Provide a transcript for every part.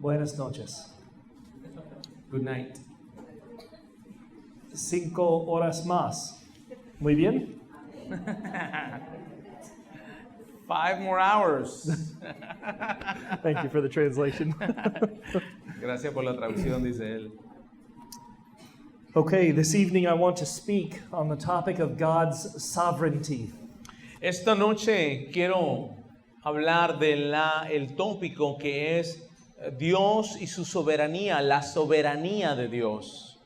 Buenas noches. Good night. 5 horas más. Muy bien. 5 more hours. Thank you for the translation. Gracias por la traducción, dice él. Okay, this evening I want to speak on the topic of God's sovereignty. Esta noche quiero hablar de el tópico que es Dios y su soberanía, la soberanía de Dios.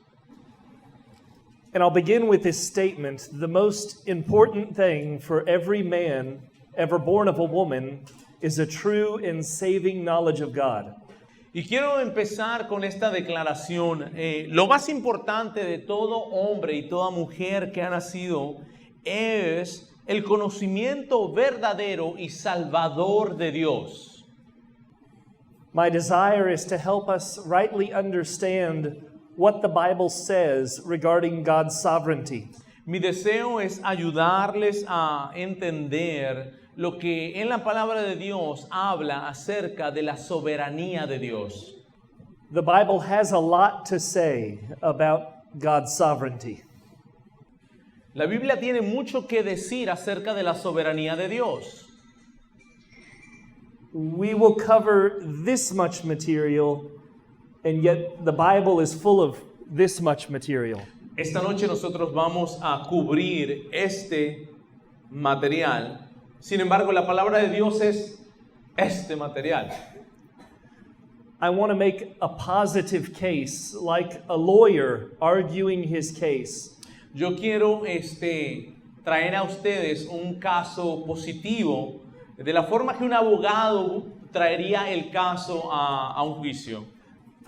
And I'll begin with this statement: the most important thing for every man ever born of a woman is a true and saving knowledge of God. Y quiero empezar con esta declaración. Lo más importante de todo hombre y toda mujer que ha nacido es el conocimiento verdadero y salvador de Dios. My desire is to help us rightly understand what the Bible says regarding God's sovereignty. Mi deseo es ayudarles a entender lo que en la palabra de Dios habla acerca de la soberanía de Dios. The Bible has a lot to say about God's sovereignty. La Biblia tiene mucho que decir acerca de la soberanía de Dios. We will cover this much material, and yet the Bible is full of this much material. Esta noche nosotros vamos a cubrir este material. Sin embargo, la palabra de Dios es este material. I want to make a positive case, like a lawyer arguing his case. Yo quiero traer a ustedes un caso positivo, de la forma que un abogado traería el caso a un juicio.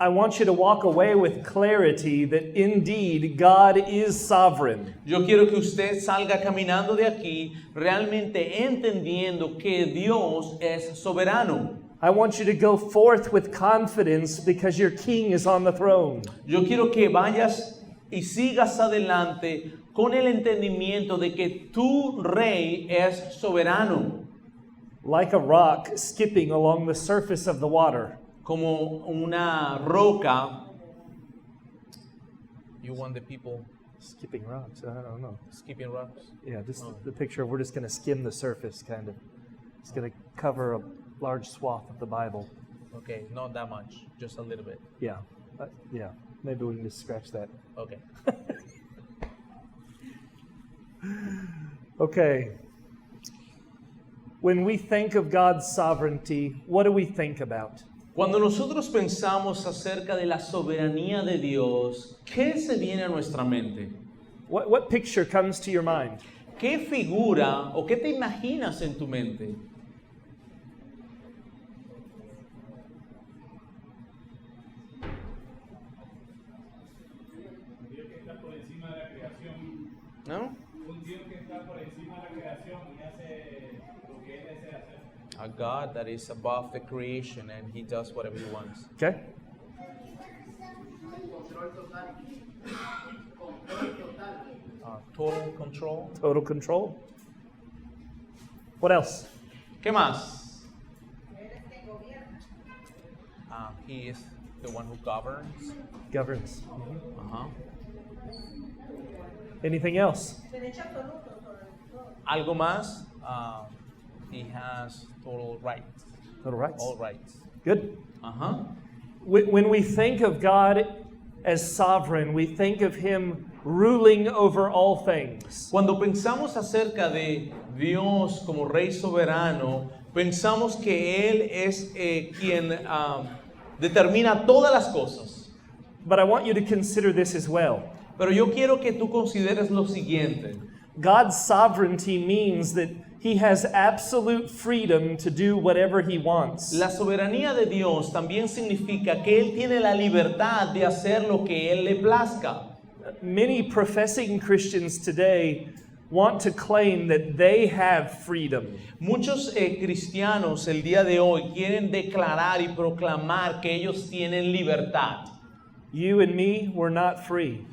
I want you to walk away with clarity that indeed God is sovereign. Yo quiero que usted salga caminando de aquí realmente entendiendo que Dios es soberano. I want you to go forth with confidence because your king is on the throne. Yo quiero que vayas y sigas adelante con el entendimiento de que tu rey es soberano. Like a rock skipping along the surface of the water. Como una roca. You want the people Skipping rocks, I don't know. skipping rocks? Yeah, just the picture of we're just going to skim the surface, kind of. It's going to cover a large swath of the Bible. Okay, not that much, just a little bit. Yeah, yeah. Maybe we can just scratch that. Okay. Okay. When we think of God's sovereignty, what do we think about? Cuando nosotros pensamos acerca de la soberanía de Dios, ¿qué se viene a nuestra mente? What picture comes to your mind? ¿Qué figura o qué te imaginas en tu mente? ¿No? Un Dios que está por encima de la creación y hace lo que él desea hacer. A God that is above the creation and he does whatever he wants. Okay? Total control. Total control. What else? ¿Qué más? He is the one who governs. Governs. Ajá. Anything else? Algo más? He has total rights. Total rights. All rights. Good. Ajá. When we think of God as sovereign, we think of Him ruling over all things. Cuando pensamos acerca de Dios como Rey soberano, pensamos que Él es quien determina todas las cosas. But I want you to consider this as well. Pero yo quiero que tú consideres lo siguiente. God's sovereignty means that He has absolute freedom to do whatever He wants. La soberanía de Dios también significa que Él tiene la libertad de hacer lo que Él le plazca. Many professing Christians today want to claim that they have freedom. Muchos cristianos el día de hoy quieren declarar y proclamar que ellos tienen libertad. You and me, we're not free.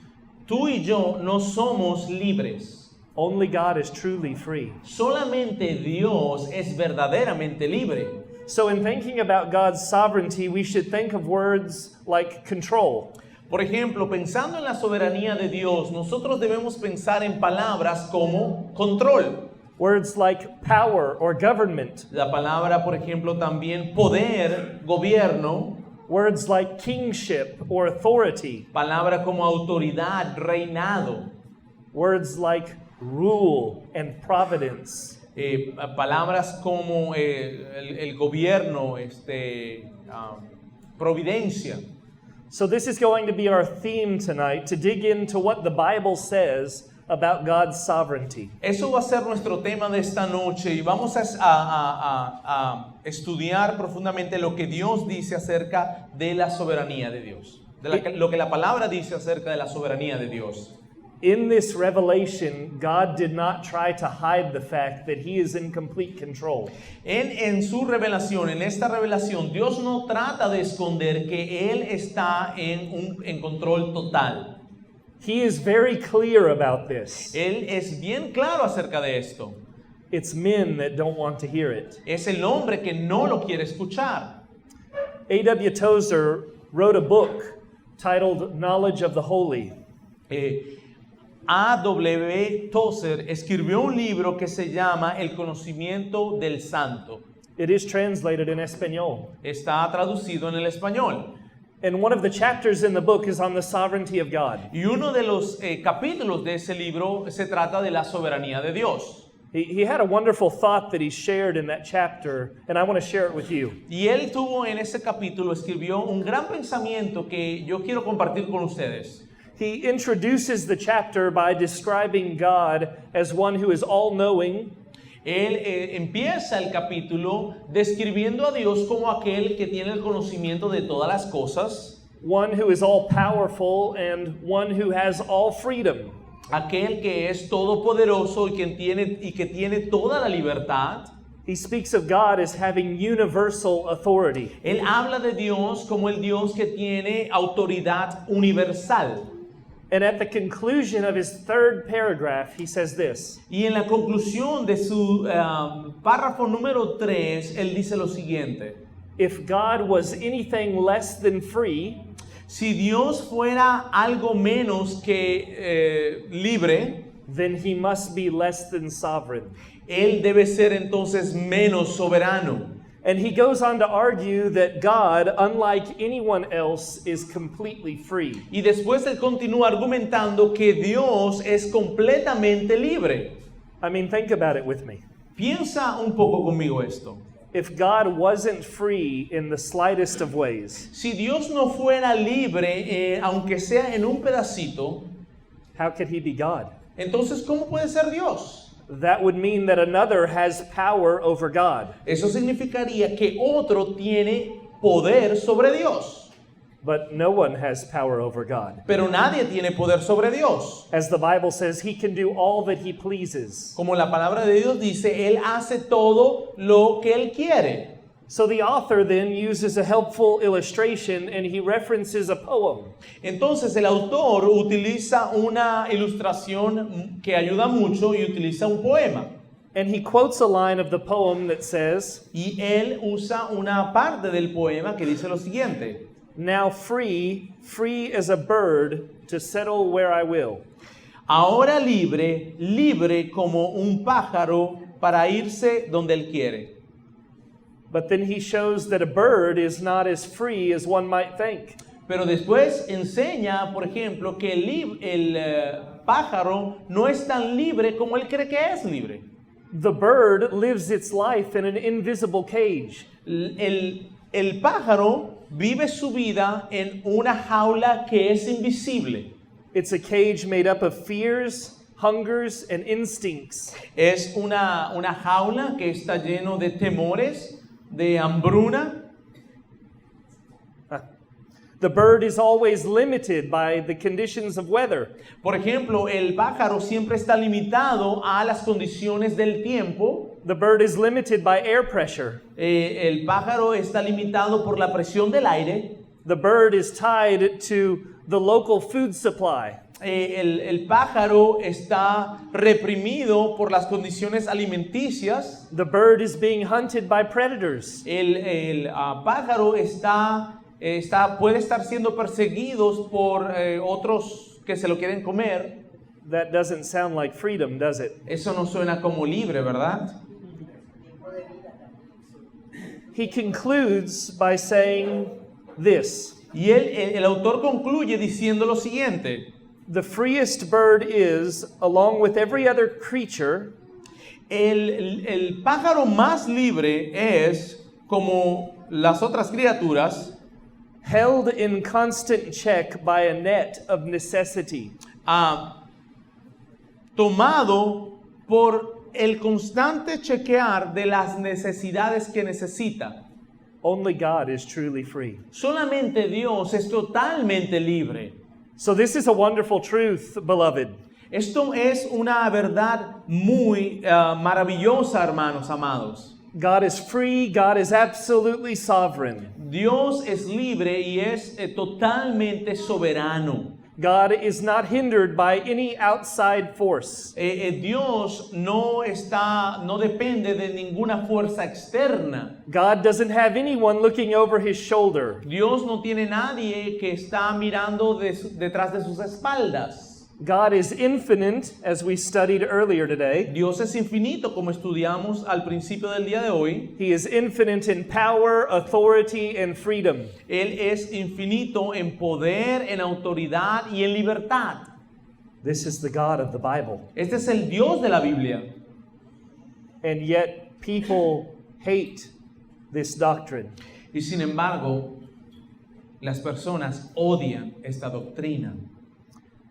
Tú y yo no somos libres. Only God is truly free. Solamente Dios es verdaderamente libre. So in thinking about God's sovereignty, we should think of words like control, Por ejemplo, pensando en la soberanía de Dios, nosotros debemos pensar en palabras como control. words like power or government, La palabra, por ejemplo, también poder, gobierno, words like kingship or authority, palabra como autoridad, reinado, words like rule and providence. palabras como el gobierno, providencia. So this is going to be our theme tonight, to dig into what the Bible says about God's sovereignty. Eso va a ser nuestro tema de esta noche y vamos a estudiar profundamente lo que Dios dice acerca de la soberanía de Dios, lo que la palabra dice acerca de la soberanía de Dios. In this revelation, God did not try to hide the fact that He is in complete control. En su revelación, en esta revelación, Dios no trata de esconder que Él está en control total. He is very clear about this. Él es bien claro acerca de esto. It's men that don't want to hear it. Es el hombre que no lo quiere escuchar. A.W. Tozer wrote a book titled Knowledge of the Holy. A.W. Tozer escribió un libro que se llama El conocimiento del santo. It is translated in Espanol. Está traducido en el español. And one of the chapters in the book is on the sovereignty of God. Y uno de los capítulos de ese libro se trata de la soberanía de Dios. He had a wonderful thought that he shared in that chapter, and I want to share it with you. Y él tuvo en ese capítulo, escribió un gran pensamiento que yo quiero compartir con ustedes. He introduces the chapter by describing God as one who is all-knowing, Él empieza el capítulo describiendo a Dios como aquel que tiene el conocimiento de todas las cosas, one who is all-powerful, and one who has all freedom. aquel que es todopoderoso y que tiene toda la libertad. He speaks of God as having universal authority. Él habla de Dios como el Dios que tiene autoridad universal. And at the conclusion of his third paragraph, he says this: Y en la conclusión de su párrafo número 3, él dice lo siguiente: if God was anything less than free, si Dios fuera algo menos que libre, then he must be less than sovereign. él debe ser entonces menos soberano. And he goes on to argue that God, unlike anyone else, is completely free. Y después él continúa argumentando que Dios es completamente libre. I mean, think about it with me. Piensa un poco conmigo esto. If God wasn't free in the slightest of ways, Si Dios no fuera libre, aunque sea en un pedacito, how could he be God? entonces ¿cómo puede ser Dios? That would mean that another has power over God. Eso significaría que otro tiene poder sobre Dios. But no one has power over God. Pero nadie tiene poder sobre Dios. As the Bible says, he can do all that he pleases. Como la palabra de Dios dice, Él hace todo lo que Él quiere. So the author then uses a helpful illustration, and he references a poem. Entonces el autor utiliza una ilustración que ayuda mucho y utiliza un poema. And he quotes a line of the poem that says, Y él usa una parte del poema que dice lo siguiente: now free as a bird to settle where I will. ahora libre, libre como un pájaro para irse donde él quiere. But then he shows that a bird is not as free as one might think. Pero después enseña, por ejemplo, que el pájaro no es tan libre como él cree que es libre. The bird lives its life in an invisible cage. El pájaro vive su vida en una jaula que es invisible. It's a cage made up of fears, hungers, and instincts. Es una jaula que está lleno de temores, de hambruna. The bird is always limited by the conditions of weather. Por ejemplo, el pájaro siempre está limitado a las condiciones del tiempo. The bird is limited by air pressure. El pájaro está limitado por la presión del aire. The bird is tied to the local food supply. el pájaro está reprimido por las condiciones alimenticias. The bird is being hunted by predators. El pájaro puede estar siendo perseguido por otros que se lo quieren comer. That doesn't sound like freedom, does it? Eso no suena como libre, ¿verdad? He concludes by saying this. Y el autor concluye diciendo lo siguiente. The freest bird is, along with every other creature, El pájaro más libre es, como las otras criaturas, held in constant check by a net of necessity. Tomado por el constante chequear de las necesidades que necesita. Only God is truly free. Solamente Dios es totalmente libre. So this is a wonderful truth, beloved. Esto es una verdad muy maravillosa, hermanos amados. God is free, God is absolutely sovereign. Dios es libre y es totalmente soberano. God is not hindered by any outside force. Dios no depende de ninguna fuerza externa. God doesn't have anyone looking over his shoulder. Dios no tiene nadie que está mirando detrás de sus espaldas. God is infinite, as we studied earlier today. Dios es infinito, como estudiamos al principio del día de hoy. He is infinite in power, authority, and freedom. Él es infinito en poder, en autoridad y en libertad. This is the God of the Bible. Este es el Dios de la Biblia. And yet people hate this doctrine. Y sin embargo, las personas odian esta doctrina.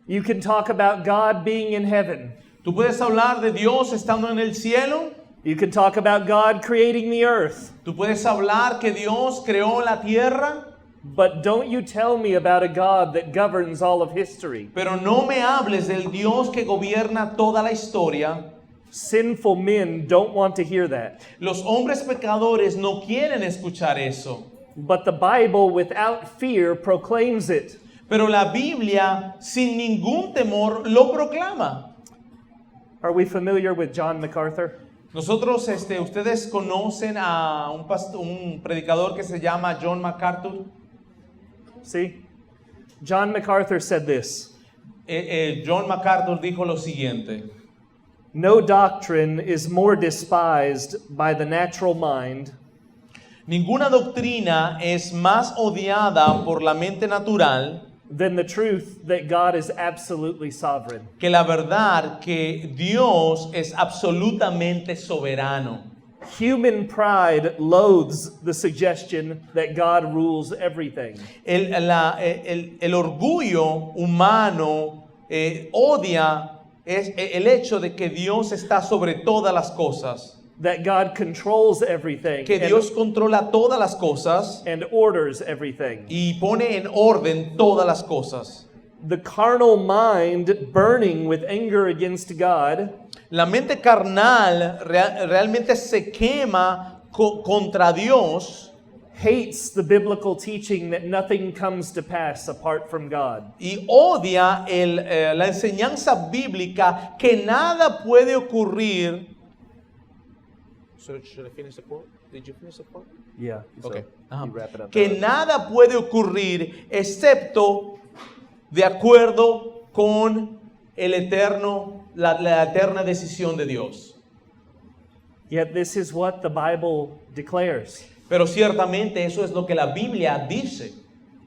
You can talk about God being in heaven. Tú puedes hablar de Dios estando en el cielo. You can talk about God creating the earth. Tú puedes hablar que Dios creó la tierra. But don't you tell me about a God that governs all of history. Pero no me hables del Dios que gobierna toda la historia. Sinful men don't want to hear that. Los hombres pecadores no quieren escuchar eso. But the Bible, without fear, proclaims it. Pero la Biblia, sin ningún temor, lo proclama. Are we familiar with John MacArthur? Nosotros, ustedes conocen a un predicador que se llama John MacArthur. See? John MacArthur said this. John MacArthur dijo lo siguiente. No doctrine is more despised by the natural mind Ninguna doctrina es más odiada por la mente natural than the truth that God is absolutely sovereign. que la verdad que Dios es absolutamente soberano. Human pride loathes the suggestion that God rules everything. El orgullo humano odia el hecho de que Dios está sobre todas las cosas. That God controls everything Que Dios controla todas las cosas and orders everything. y pone en orden todas las cosas. The carnal mind, burning with anger against God, La mente carnal realmente se quema contra Dios hates the biblical teaching that nothing comes to pass apart from God. y odia la enseñanza bíblica que nada puede ocurrir. Should I finish the quote? Did you finish the quote? Yeah. Okay. You wrap it up. Que nada puede ocurrir excepto de acuerdo con la eterna decisión de Dios. Yet this is what the Bible declares. Pero ciertamente eso es lo que la Biblia dice.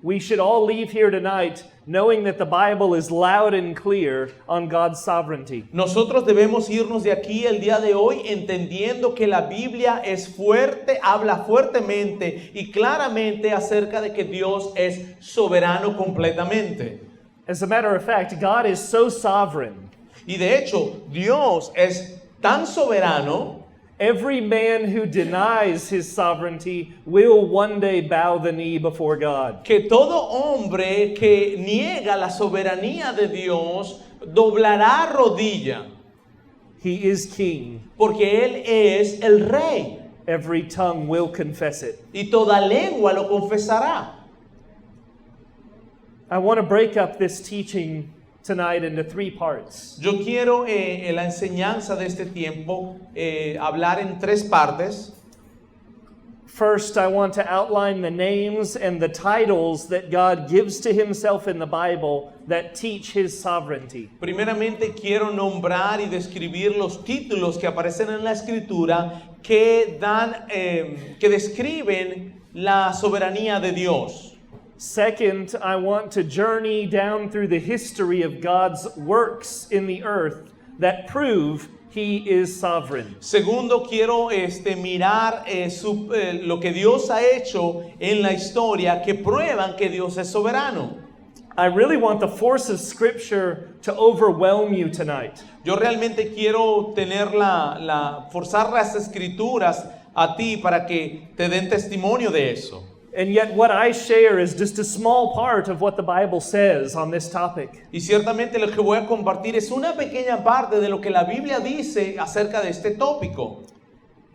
We should all leave here tonight knowing that the Bible is loud and clear on God's sovereignty. Nosotros debemos irnos de aquí el día de hoy entendiendo que la Biblia es fuerte, habla fuertemente y claramente acerca de que Dios es soberano completamente. As a matter of fact, God is so sovereign. Y de hecho, Dios es tan soberano. Every man who denies his sovereignty will one day bow the knee before God. Que todo hombre que niega la soberanía de Dios doblará rodilla. He is king. Porque Él es el rey. Every tongue will confess it. Y toda lengua lo confesará. I want to break up this teaching tonight into 3 parts. Yo quiero en la enseñanza de este tiempo hablar en 3 partes. First, I want to outline the names and the titles that God gives to himself in the Bible that teach his sovereignty. Primeramente quiero nombrar y describir los títulos que aparecen en la Escritura que que describen la soberanía de Dios. Second, I want to journey down through the history of God's works in the earth that prove he is sovereign. Segundo, quiero mirar lo que Dios ha hecho en la historia que prueban que Dios es soberano. I really want the force of Scripture to overwhelm you tonight. Yo realmente quiero tener forzar las Escrituras a ti para que te den testimonio de eso. And yet what I share is just a small part of what the Bible says on this topic. Y ciertamente lo que voy a compartir es una pequeña parte de lo que la Biblia dice acerca de este tópico.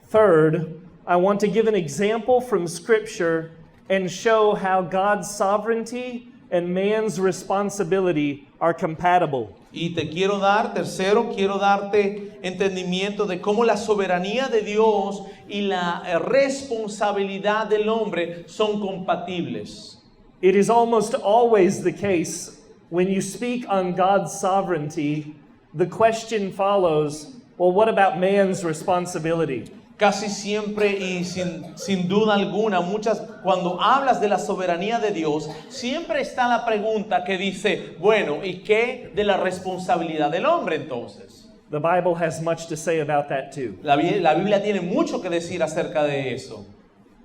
Third, I want to give an example from Scripture and show how God's sovereignty and man's responsibility are compatible. Y tercero, quiero darte entendimiento de cómo la soberanía de Dios y la responsabilidad del hombre son compatibles. It is almost always the case when you speak on God's sovereignty, the question follows, well, what about man's responsibility? Casi siempre y sin duda alguna, cuando hablas de la soberanía de Dios, siempre está la pregunta que dice, bueno, ¿y qué de la responsabilidad del hombre entonces? The Bible has much to say about that too. La Biblia tiene mucho que decir acerca de eso.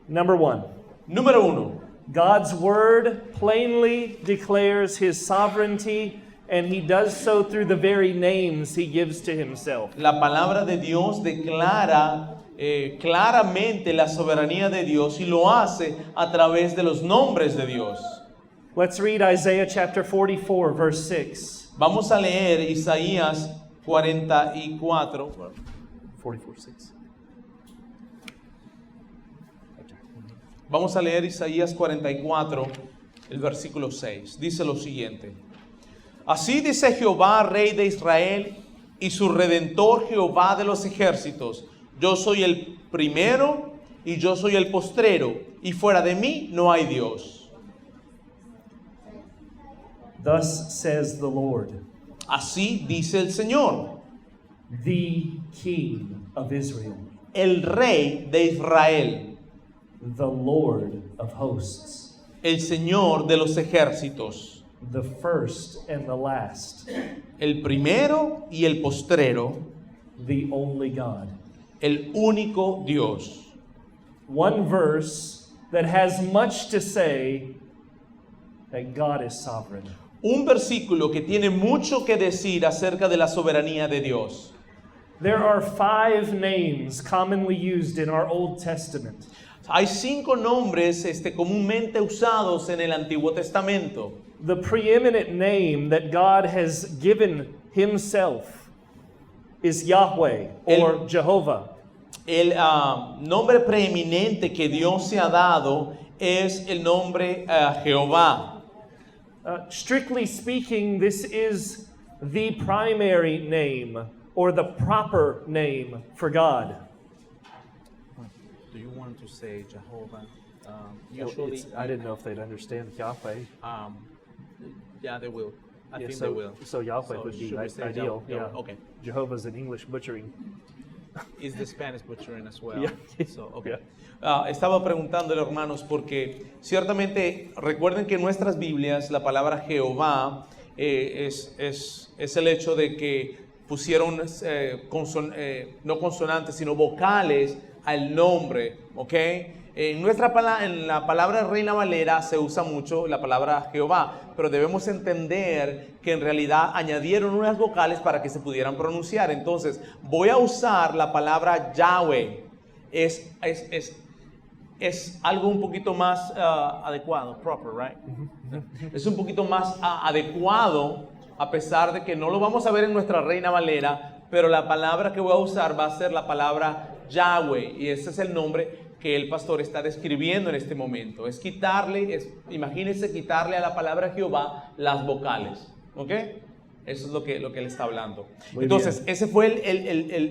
Number 1. Número 1. God's word plainly declares his sovereignty, and he does so through the very names he gives to himself. La palabra de Dios declara claramente la soberanía de Dios y lo hace a través de los nombres de Dios. Let's read Isaiah chapter 44, verse 6. Vamos a leer Isaías 44. 44:6. Vamos a leer Isaías 44, el versículo 6. Dice lo siguiente: Así dice Jehová, Rey de Israel, y su Redentor Jehová de los ejércitos: Yo soy el primero y yo soy el postrero, y fuera de mí no hay Dios. Thus says the Lord, Así dice el Señor, the King of Israel, el Rey de Israel, the Lord of hosts, el Señor de los ejércitos, the first and the last, el primero y el postrero, the only God. el único Dios. One verse that has much to say that God is sovereign. Un versículo que tiene mucho que decir acerca de la soberanía de Dios. There are 5 names commonly used in our Old Testament. Hay 5 nombres comúnmente usados en el Antiguo Testamento. The preeminent name that God has given himself is Yahweh or Jehovah. El nombre preeminente que Dios se ha dado es el nombre Jehová. Strictly speaking, this is the primary name or the proper name for God. Do you want to say Jehovah? Usually, I didn't know if they'd understand Yahweh. Yeah, they will. I think so, they will. So Yahweh would be should we say ideal. Jehovah? Yeah. Okay. Jehovah's an English butchering. Is the Spanish butchering as well? Yeah. So, okay. Estaba preguntándole, hermanos, porque ciertamente recuerden que en nuestras Biblias la palabra Jehová es el hecho de que pusieron no consonantes sino vocales al nombre, ¿ok? En la palabra Reina Valera se usa mucho la palabra Jehová, pero debemos entender que en realidad añadieron unas vocales para que se pudieran pronunciar. Entonces, voy a usar la palabra Yahweh. Es algo un poquito más adecuado, proper, right? Es un poquito más adecuado, a pesar de que no lo vamos a ver en nuestra Reina Valera, pero la palabra que voy a usar va a ser la palabra Yahweh, y ese es el nombre que el pastor está describiendo en este momento. Imagínense quitarle a la palabra Jehová las vocales, ¿ok? Eso es lo que él está hablando. Muy Entonces, ese fue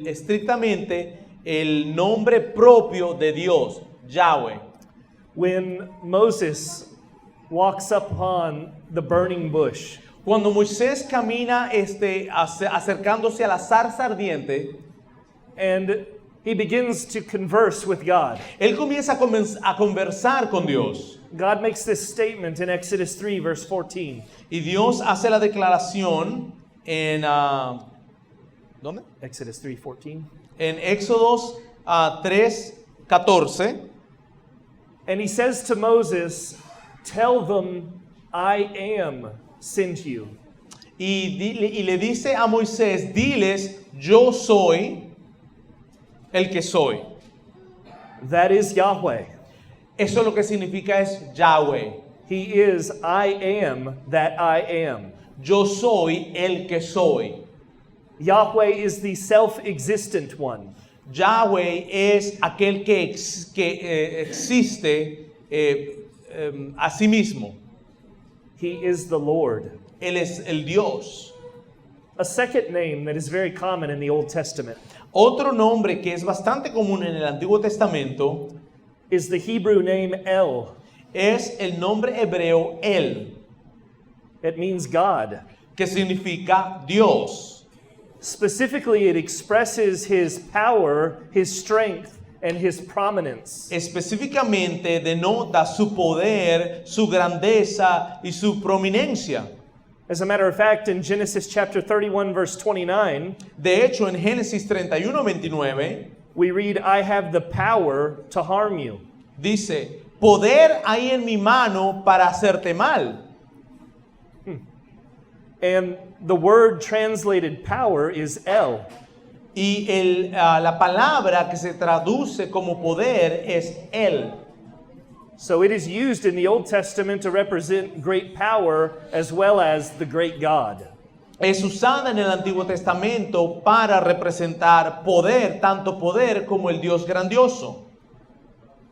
estrictamente el nombre propio de Dios, Yahweh. When Moses walks upon the burning bush, Cuando Moisés camina acercándose a la zarza ardiente, and he begins to converse with God. él comienza a conversar con Dios. God makes this statement in Exodus 3, verse 14. Y Dios hace la declaración en... ¿dónde? Exodus 3:14. En Éxodos 3:14. And he says to Moses, "Tell them I am sent you." Y le dice a Moisés, diles, yo soy el que soy. That is Yahweh. Eso lo que significa es Yahweh. He is I am that I am. Yo soy el que soy. Yahweh is the self-existent one. Yahweh es aquel que existe a sí mismo. He is the Lord. Él es el Dios. A second name that is very common in the Old Testament Otro nombre que es bastante común en el Antiguo Testamento is the Hebrew name El. es el nombre hebreo El, It means God. que significa Dios. Specifically, it expresses his power, his strength, and his prominence. Específicamente denota su poder, su grandeza y su prominencia. As a matter of fact, in Genesis chapter 31, verse 29, De hecho, en Génesis 31:29 we read, "I have the power to harm you." dice, poder hay en mi mano para hacerte mal. And the word translated power is El. Y la palabra que se traduce como poder es Él. So it is used in the Old Testament to represent great power as well as the great God. Es usada en el Antiguo Testamento para representar poder, tanto poder como el Dios grandioso.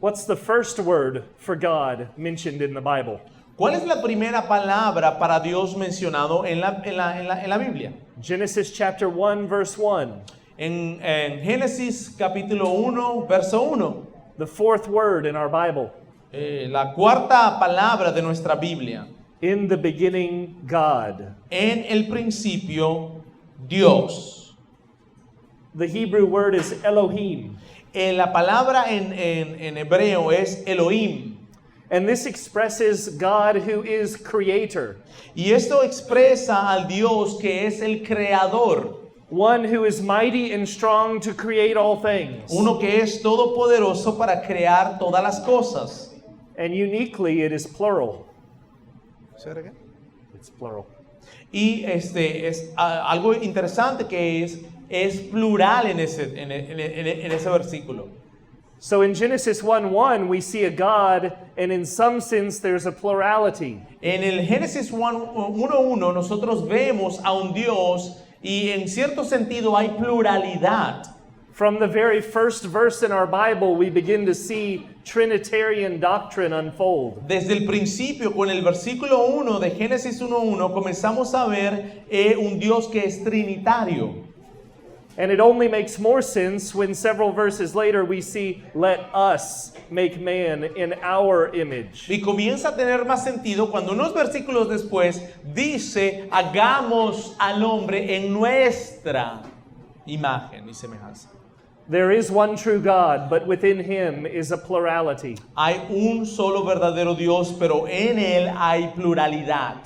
What's the first word for God mentioned in the Bible? ¿Cuál es la primera palabra para Dios mencionado en la Biblia? Genesis chapter 1, verse 1. En Génesis capítulo 1, verso 1. The fourth word in our Bible. La cuarta palabra de nuestra Biblia. In the beginning, God. En el principio, Dios. The Hebrew word is Elohim. La palabra en hebreo es Elohim. And this expresses God who is creator. Y esto expresa al Dios que es el creador. One who is mighty and strong to create all things. Uno que es todopoderoso para crear todas las cosas. And uniquely, it is plural. Say it again. It's plural. Y es algo interesante que es plural en ese versículo. So in Genesis 1:1, we see a God, and in some sense, there's a plurality. En el Génesis 1:1 nosotros vemos a un Dios y en cierto sentido hay pluralidad. From the very first verse in our Bible, we begin to see Trinitarian doctrine unfold. Desde el principio, con el versículo 1 de Génesis 1:1, comenzamos a ver un Dios que es trinitario. And it only makes more sense when several verses later we see, "Let us make man in our image." Y comienza a tener más sentido cuando unos versículos después dice, hagamos al hombre en nuestra imagen y semejanza. There is one true God, but within him is a plurality. Hay un solo verdadero Dios, pero en él hay pluralidad.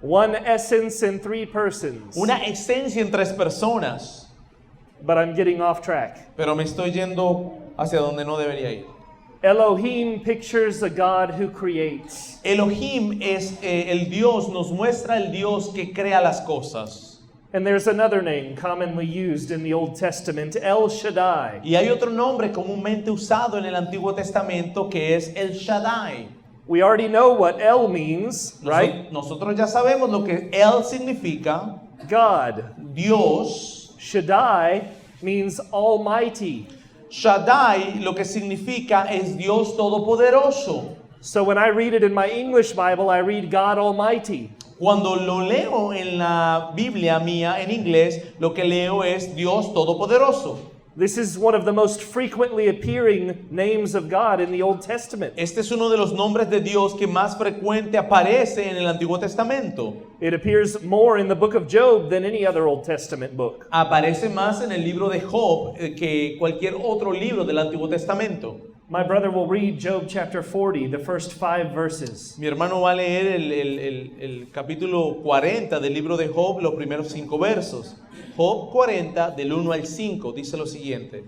One essence in three persons. Una esencia en tres personas. But I'm getting off track. Pero me estoy yendo hacia donde no debería ir. Elohim pictures a God who creates. Elohim es el Dios, nos muestra el Dios que crea las cosas. And there's another name commonly used in the Old Testament, El Shaddai. Y hay otro nombre comúnmente usado en el Antiguo Testamento que es El Shaddai. We already know what El means, right? Nosotros ya sabemos lo que El significa. God. Dios. Shaddai means almighty. Shaddai lo que significa es Dios todopoderoso. So when I read it in my English Bible, I read God Almighty. Cuando lo leo en la Biblia mía en inglés, lo que leo es Dios Todopoderoso. This is one of the most frequently appearing names of God in the Old Testament. Este es uno de los nombres de Dios que más frecuente aparece en el Antiguo Testamento. It appears more in the book of Job than any other Old Testament book. Aparece más en el libro de Job que cualquier otro libro del Antiguo Testamento. My brother will read Job chapter 40, the first 5 verses. Mi hermano va a leer el capítulo 40 del libro de Job, los primeros 5 versos. Job 40, del 1 al 5, dice lo siguiente.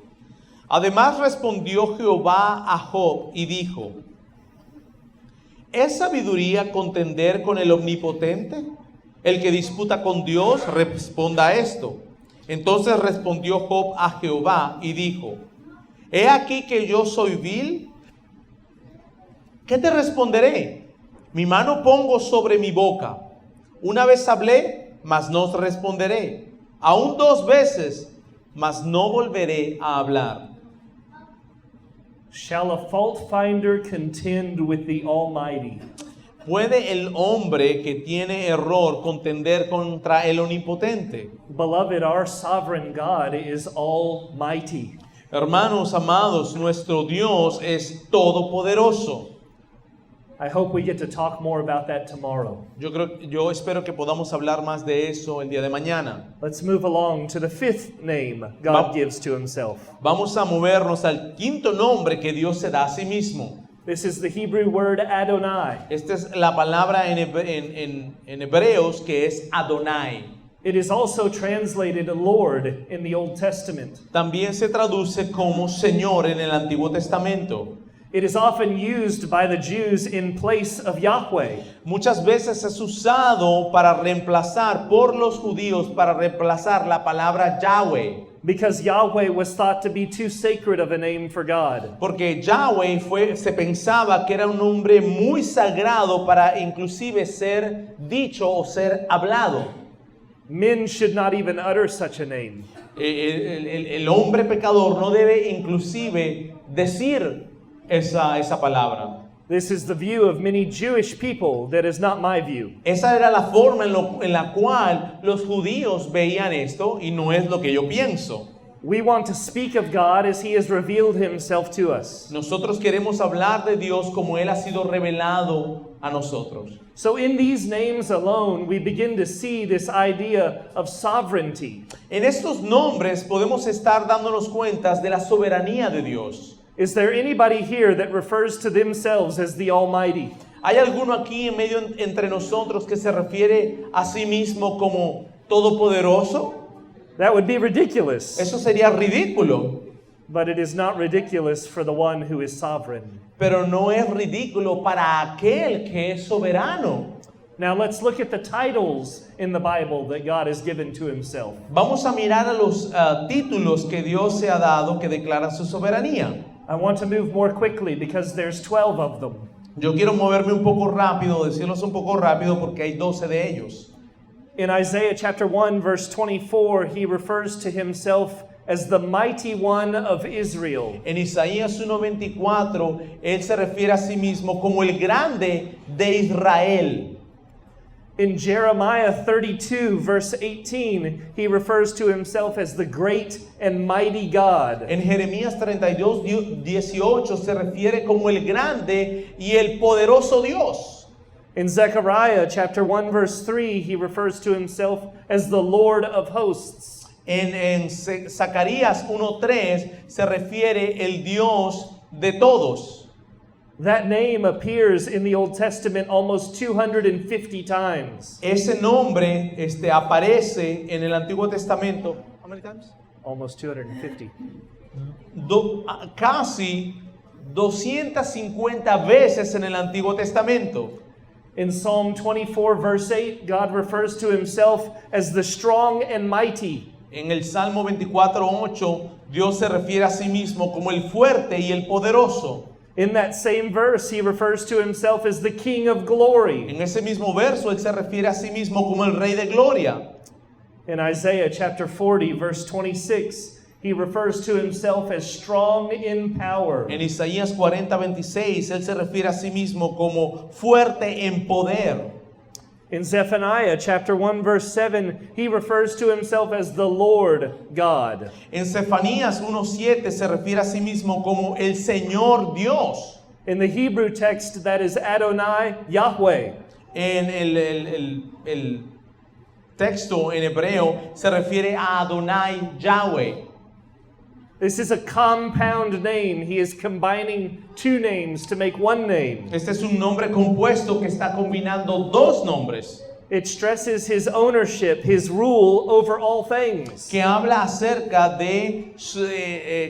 Además respondió Jehová a Job y dijo, ¿es sabiduría contender con el Omnipotente? El que disputa con Dios, responda a esto. Entonces respondió Job a Jehová y dijo, ¿he aquí que yo soy vil? ¿Qué te responderé? Mi mano pongo sobre mi boca. Una vez hablé, mas no responderé. Aún 2 veces, mas no volveré a hablar. Shall a fault finder contend with the Almighty? ¿Puede el hombre que tiene error contender contra el Omnipotente? Beloved, our sovereign God is almighty. Hermanos amados, nuestro Dios es todopoderoso. I hope we get to talk more about that tomorrow. Yo espero que podamos hablar más de eso el día de mañana. Let's move along to the 5th name God gives to himself. Vamos a movernos al 5º nombre que Dios se da a sí mismo. This is the Hebrew word Adonai. Esta es la palabra en hebreos que es Adonai. It is also translated Lord in the Old Testament. También se traduce como Señor en el Antiguo Testamento. It is often used by the Jews in place of Yahweh. Muchas veces es usado para reemplazar por los judíos, para reemplazar la palabra Yahweh. Because Yahweh was thought to be too sacred of a name for God. Porque Yahweh se pensaba que era un nombre muy sagrado para inclusive ser dicho o ser hablado. Men should not even utter such a name. El hombre pecador no debe inclusive decir esa palabra. This is the view of many Jewish people. That is not my view. Esa era la forma en la cual los judíos veían esto y no es lo que yo pienso. We want to speak of God as He has revealed Himself to us. Nosotros queremos hablar de Dios como Él ha sido revelado a nosotros. So in these names alone, we begin to see this idea of sovereignty. En estos nombres podemos estar dándonos cuentas de la soberanía de Dios. Is there anybody here that refers to themselves as the Almighty? ¿Hay alguno aquí en medio entre nosotros que se refiere a sí mismo como todopoderoso? That would be ridiculous. Eso sería ridículo, But it is not ridiculous for the one who is sovereign. pero no es ridículo para aquel que es soberano. Now let's look at the titles in the Bible that God has given to Himself. Vamos a mirar a los títulos que Dios se ha dado que declaran su soberanía. I want to move more quickly because there's 12 of them. Yo quiero moverme un poco rápido, decirlos un poco rápido porque hay 12 de ellos. In Isaiah chapter 1 verse 24, He refers to Himself as the mighty one of Israel. En Isaías 1:24, Él se refiere a sí mismo como el grande de Israel. In Jeremiah 32 verse 18, He refers to Himself as the great and mighty God. En Jeremías 32:18 se refiere como el grande y el poderoso Dios. In Zechariah chapter 1 verse 3, He refers to Himself as the Lord of hosts. En Zacarías 1:3 se refiere el Dios de todos. That name appears in the Old Testament almost 250 times. Ese nombre aparece en el Antiguo Testamento. How many times? Almost 250. Casi 250 veces en el Antiguo Testamento. In Psalm 24 verse 8, God refers to Himself as the strong and mighty. En el Salmo 24:8, Dios se refiere a sí mismo como el fuerte y el poderoso. In that same verse, He refers to Himself as the King of glory. En ese mismo verso, Él se refiere a sí mismo como el Rey de Gloria. In Isaiah chapter 40 verse 26, He refers to Himself as strong in power. En Isaías 40:26, Él se refiere a sí mismo como fuerte en poder. In Zephaniah chapter 1 verse 7, he refers to himself as the Lord God. En Zefanías 1:7 se refiere a sí mismo como el Señor Dios. In the Hebrew text, that is Adonai Yahweh. En el texto en hebreo se refiere a Adonai Yahweh. This is a compound name. He is combining two names to make one name. Este es un nombre compuesto que está combinando dos nombres, It stresses his ownership, his rule over all things. que habla acerca de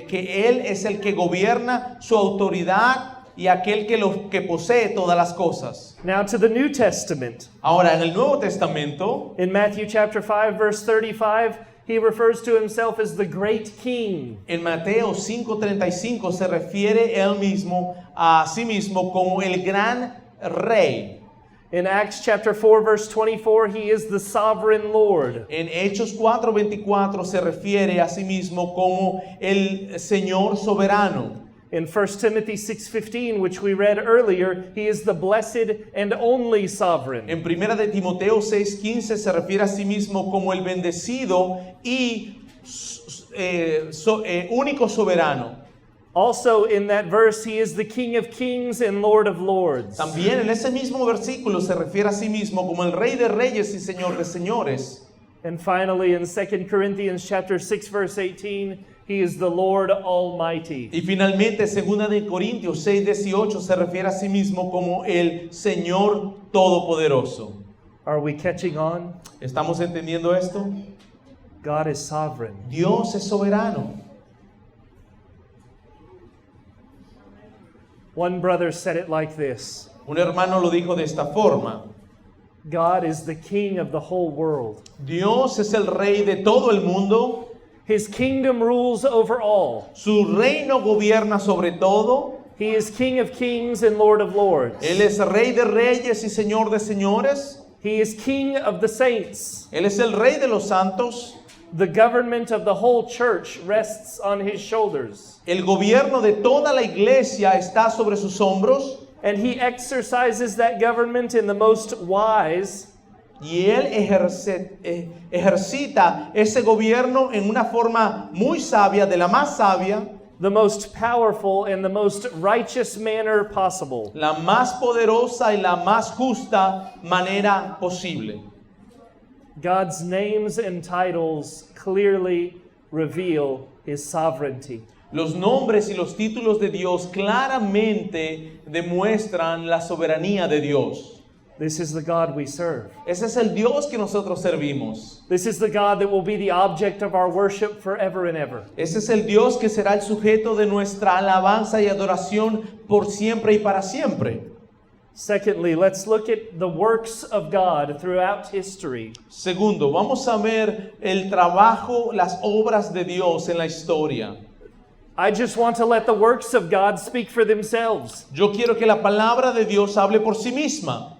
que Él es el que gobierna, su autoridad y aquel que posee todas las cosas. Now to the New Testament. Ahora, en el Nuevo Testamento, In Matthew chapter 5 verse 35, he refers to himself as the great king. en Mateo 5:35 se refiere él mismo a sí mismo como el gran rey. In Acts chapter 4 verse 24, he is the sovereign Lord. En Hechos 4:24 se refiere a sí mismo como el Señor soberano. In 1 Timothy 6:15, which we read earlier, he is the blessed and only sovereign. En Primera de Timoteo 6:15 se refiere a sí mismo como el bendecido y único soberano. Also in that verse, he is the King of kings and Lord of lords. También en ese mismo versículo se refiere a sí mismo como el Rey de Reyes y Señor de Señores. And finally in 2 Corinthians chapter 6 verse 18, he is the Lord Almighty. Y finalmente, 2 de Corintios 6:18 se refiere a sí mismo como el Señor Todopoderoso. Are we catching on? ¿Estamos entendiendo esto? God is sovereign. Dios es soberano. One brother said it like this: Un hermano lo dijo de esta forma: God is the king of the whole world. Dios es el Rey de todo el mundo. His kingdom rules over all. Su reino gobierna sobre todo. He is King of kings and Lord of lords. Él es Rey de Reyes y Señor de Señores. He is King of the saints. Él es el Rey de los santos. The government of the whole church rests on his shoulders. El gobierno de toda la iglesia está sobre sus hombros. And he exercises that government in the most wise Y él ejercita ese gobierno en una forma muy sabia, de la más sabia, the most powerful and the most righteous manner possible. la más poderosa y la más justa manera posible. God's names and titles clearly reveal his sovereignty. Los nombres y los títulos de Dios claramente demuestran la soberanía de Dios. This is the God we serve. Ese es el Dios que nosotros servimos. This is the God that will be the object of our worship forever and ever. Ese es el Dios que será el sujeto de nuestra alabanza y adoración por siempre y para siempre. Secondly, let's look at the works of God throughout history. Segundo, vamos a ver el trabajo, las obras de Dios en la historia. I just want to let the works of God speak for themselves. Yo quiero que la palabra de Dios hable por sí misma.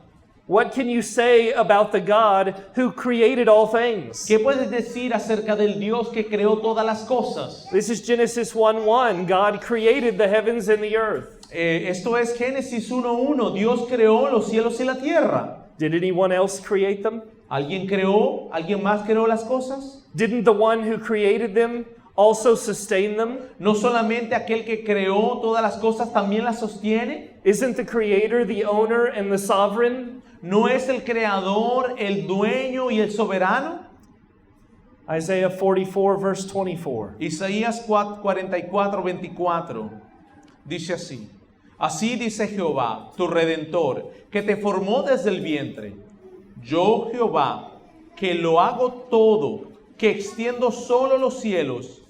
What can you say about the God who created all things? ¿Qué puedes decir acerca del Dios que creó todas las cosas? This is Genesis 1:1. God created the heavens and the earth. Esto es Génesis 1:1. Dios creó los cielos y la tierra. Did anyone else create them? ¿Alguien creó? ¿Alguien más creó las cosas? Didn't the one who created them also sustain them? No solamente aquel que creó todas las cosas también las sostiene. Isn't the creator the owner and the sovereign? ¿No es el creador, el dueño y el soberano? Isaiah 44 verse 24. Isaías 44:24 dice así: Así dice Jehová, tu Redentor, que te formó desde el vientre. Yo, Jehová, que lo hago todo, que extiendo solo los cielos,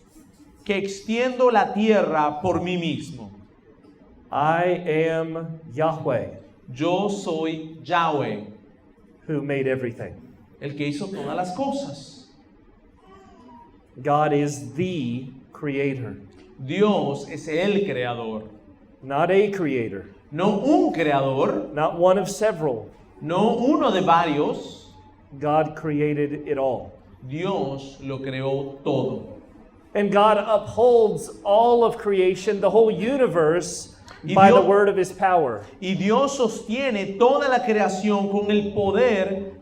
que extiendo la tierra por mí mismo. I am Yahweh, Yo soy Yahweh, who made everything. el que hizo todas las cosas. God is the creator, Dios es el creador, not a creator, no un creador, not one of several. no uno de varios. God created it all. Dios lo creó todo. And God upholds all of creation, the whole universe, Y by the Dios, word of his power. y Dios sostiene toda la creación con el poder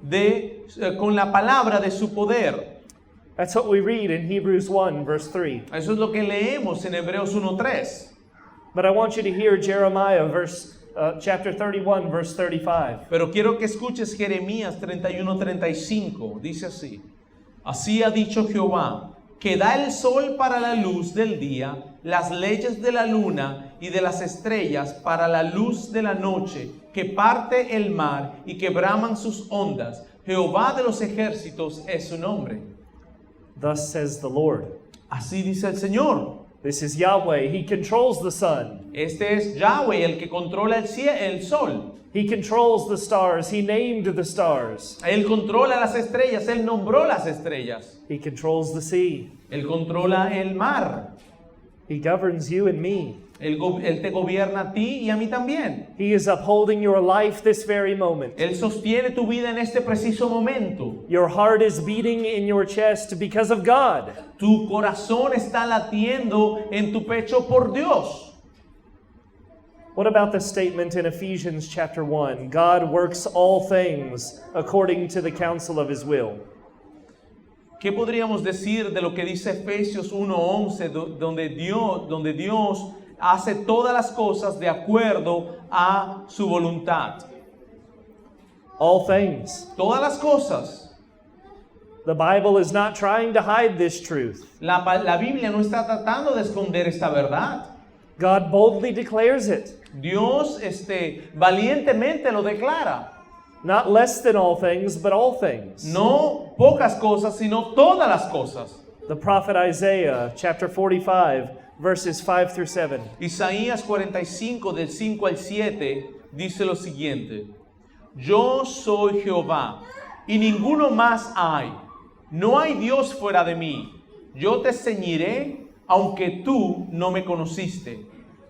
con la palabra de su poder. That's what we read in Hebrews 1, verse 3. Eso es lo que leemos en Hebreos 1:3. But I want you to hear Jeremiah chapter 31, verse 35. Pero quiero que escuches Jeremías 31:35. Dice así: Así ha dicho Jehová, que da el sol para la luz del día, las leyes de la luna y de las estrellas para la luz de la noche, que parte el mar y que braman sus ondas. Jehová de los ejércitos es su nombre. Thus says the Lord. Así dice el Señor. This is Yahweh. He controls the sun. Este es Yahweh, el que controla el sol. He controls the stars. He named the stars. Él controla las estrellas, Él nombró las estrellas. He controls the sea. Él controla el mar. He governs you and me. Él te gobierna a ti y a mí también. He is upholding your life this very moment. Él sostiene tu vida en este preciso momento. Your heart is beating in your chest because of God. Tu corazón está latiendo en tu pecho por Dios. What about the statement in Ephesians chapter 1? God works all things according to the counsel of his will. ¿Qué podríamos decir de lo que dice Efesios 1:11, donde Dios hace todas las cosas de acuerdo a su voluntad? All things. Todas las cosas. The Bible is not trying to hide this truth. La Biblia no está tratando de esconder esta verdad. God boldly declares it. Dios valientemente lo declara. Not less than all things, but all things. No pocas cosas, sino todas las cosas. The prophet Isaiah, chapter 45, verses 5 through 7. Isaías 45 del 5 al 7 dice lo siguiente: Yo soy Jehová y ninguno más hay. No hay Dios fuera de mí. Yo te ceñiré aunque tú no me conociste,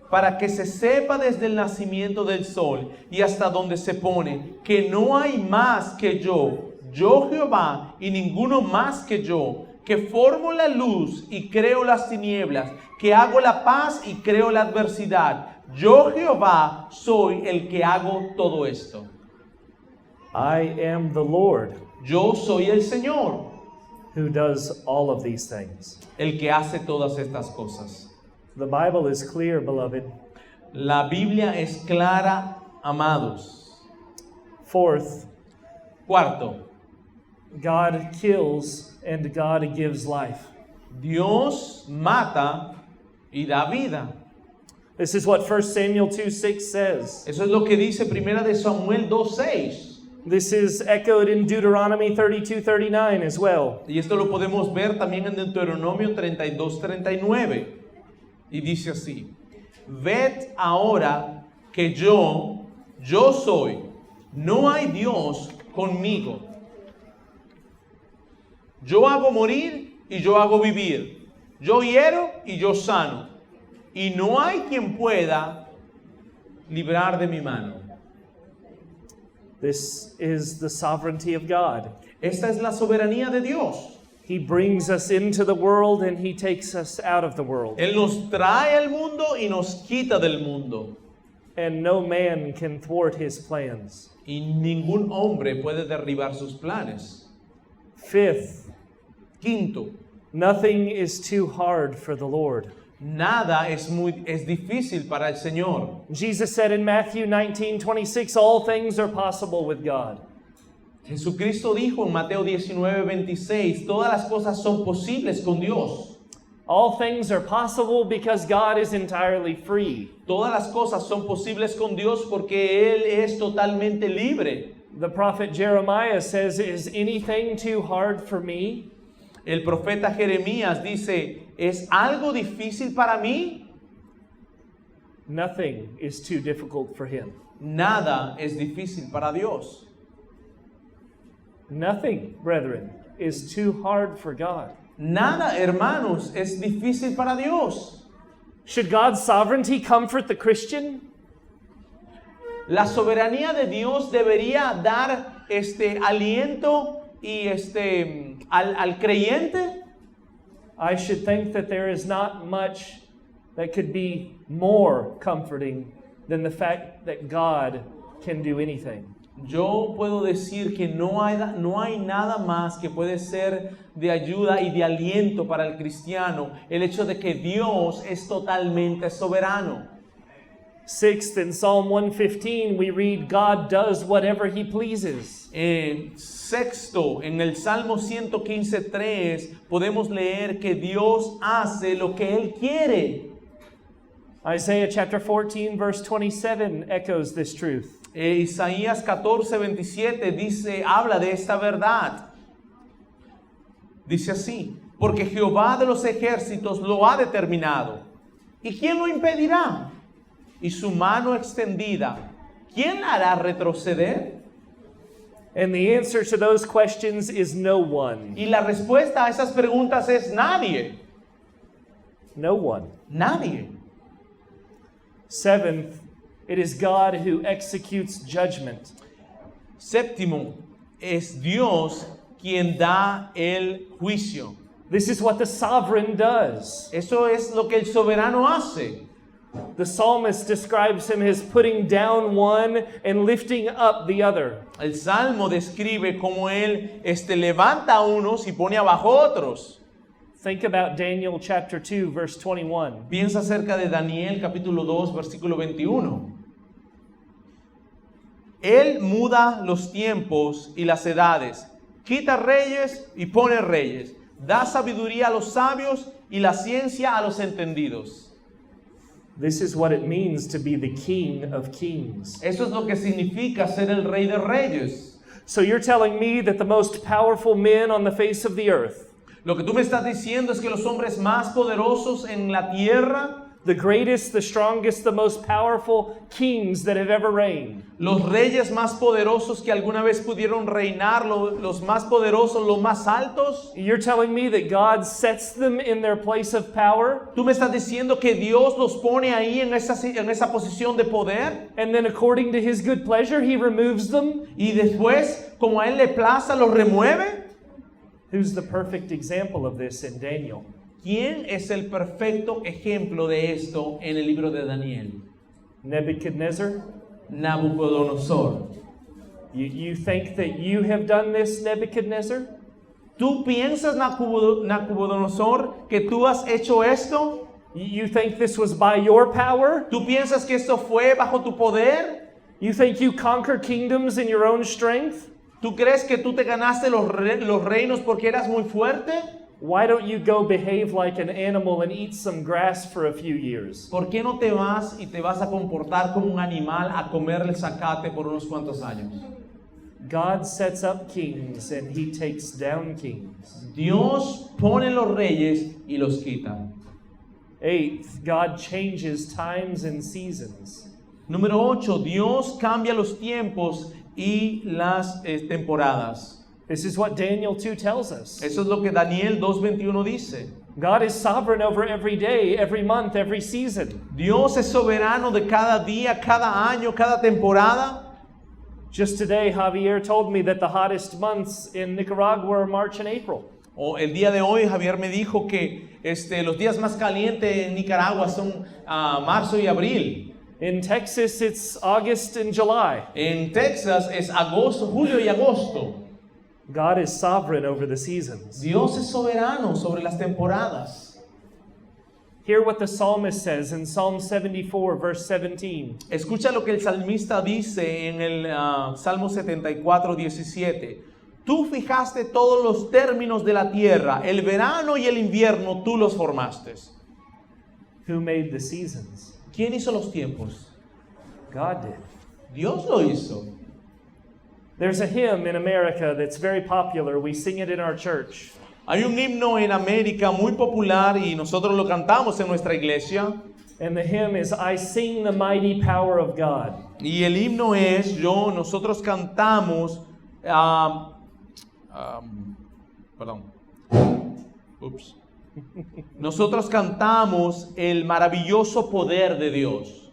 para que se sepa desde el nacimiento del sol y hasta donde se pone, que no hay más que yo Jehová y ninguno más que yo, que formo la luz y creo las tinieblas, que hago la paz y creo la adversidad. Yo Jehová soy el que hago todo esto. I am the Lord Yo soy el Señor, who does all of these things. el que hace todas estas cosas. The Bible is clear, beloved. La Biblia es clara, amados. Fourth, Cuarto, God kills and God gives life. Dios mata y da vida. This is what 1 Samuel 2:6 says. Eso es lo que dice Primera de Samuel 2:6. This is echoed in Deuteronomy 32:39 as well. Y esto lo podemos ver también en Deuteronomio 32:39. Y dice así: Ved ahora que yo soy, no hay Dios conmigo. Yo hago morir y yo hago vivir. Yo hiero y yo sano. Y no hay quien pueda librar de mi mano. This is the sovereignty of God. Esta es la soberanía de Dios. He brings us into the world and he takes us out of the world. Él nos trae al mundo y nos quita del mundo. And no man can thwart his plans. Y ningún hombre puede derribar sus planes. Fifth, Quinto, nothing is too hard for the Lord. nada es difícil para el Señor. Jesus said in Matthew 19:26, all things are possible with God. Jesucristo dijo en Mateo 19:26, todas las cosas son posibles con Dios. All things are possible because God is entirely free. Todas las cosas son posibles con Dios porque Él es totalmente libre. The prophet Jeremiah says, is anything too hard for me? El profeta Jeremías dice, ¿es algo difícil para mí? Nothing is too difficult for him. Nada es difícil para Dios. Nothing, brethren, is too hard for God. Nada, hermanos, es difícil para Dios. Should God's sovereignty comfort the Christian? La soberanía de Dios debería dar aliento y al creyente. I should think that there is not much that could be more comforting than the fact that God can do anything. Yo puedo decir que no hay nada más que puede ser de ayuda y de aliento para el cristiano, el hecho de que Dios es totalmente soberano. Sixth, in Psalm 115, we read, God does whatever he pleases. Sexto, en el Salmo 115:3 podemos leer que Dios hace lo que Él quiere. Isaiah chapter 14, verse 27 echoes this truth. Isaías 14:27 habla de esta verdad. Dice así: porque Jehová de los ejércitos lo ha determinado. ¿Y quién lo impedirá? Y su mano extendida, ¿quién la hará retroceder? And the answer to those questions is no one. Y la respuesta a esas preguntas es nadie. No one. Nadie. Seventh, it is God who executes judgment. Séptimo, es Dios quien da el juicio. This is what the sovereign does. Eso es lo que el soberano hace. The psalmist describes him as putting down one and lifting up the other. El Salmo describe cómo él levanta a unos y pone abajo a otros. Think about Daniel chapter 2, verse 21. Piensa acerca de Daniel capítulo 2, versículo 21. Él muda los tiempos y las edades, quita reyes y pone reyes, da sabiduría a los sabios y la ciencia a los entendidos. This is what it means to be the King of Kings. Eso es lo que significa ser el rey de reyes. So you're telling me that the most powerful men on the face of the earth, Lo que tú me estás diciendo es que los hombres más poderosos en la tierra, the greatest, the strongest, the most powerful kings that have ever reigned, los reyes más poderosos que alguna vez pudieron reinar, los más poderosos, los más altos, you're telling me that God sets them in their place of power, tú me estás diciendo que Dios los pone ahí en esa posición de poder and then according to his good pleasure, he removes them? y después, como a él le plaza, los remueve. Who's the perfect example of this in Daniel? ¿Quién es el perfecto ejemplo de esto en el libro de Daniel? Nebuchadnezzar? Nabucodonosor. You think that you have done this, Nebuchadnezzar? ¿Tú piensas, Nabucodonosor, que tú has hecho esto? You think this was by your power? ¿Tú piensas que esto fue bajo tu poder? You think you conquer kingdoms in your own strength? ¿Tú crees que tú te ganaste los reinos porque eras muy fuerte? Why don't you go behave like an animal and eat some grass for a few years? ¿Por qué no te vas y te vas a comportar como un animal a comer el zacate por unos cuantos años? God sets up kings and he takes down kings. Dios pone los reyes y los quita. Eighth, God changes times and seasons. Número 8, Dios cambia los tiempos y las temporadas. This is what Daniel 2 tells us. Eso es lo que Daniel 2:21 dice. God is sovereign over every day, every month, every season. Dios es soberano de cada día, cada año, cada temporada. Just today, Javier told me that the hottest months in Nicaragua are March and April. El día de hoy Javier me dijo que los días más calientes en Nicaragua son marzo y abril. In Texas, it's August and July. En Texas es agosto, julio y agosto. God is sovereign over the seasons. Dios es soberano sobre las temporadas. Hear what the psalmist says in Psalm 74, verse 17. Escucha lo que el salmista dice en el Salmo 74:17. Tú fijaste todos los términos de la tierra, el verano y el invierno tú los formaste. Who made the seasons? ¿Quién hizo los tiempos? God did. Dios lo hizo. There's a hymn in America that's very popular. We sing it in our church. Hay un himno en América muy popular y nosotros lo cantamos en nuestra iglesia. And the hymn is, I sing the mighty power of God. Y el himno es, nosotros cantamos, nosotros cantamos el maravilloso poder de Dios.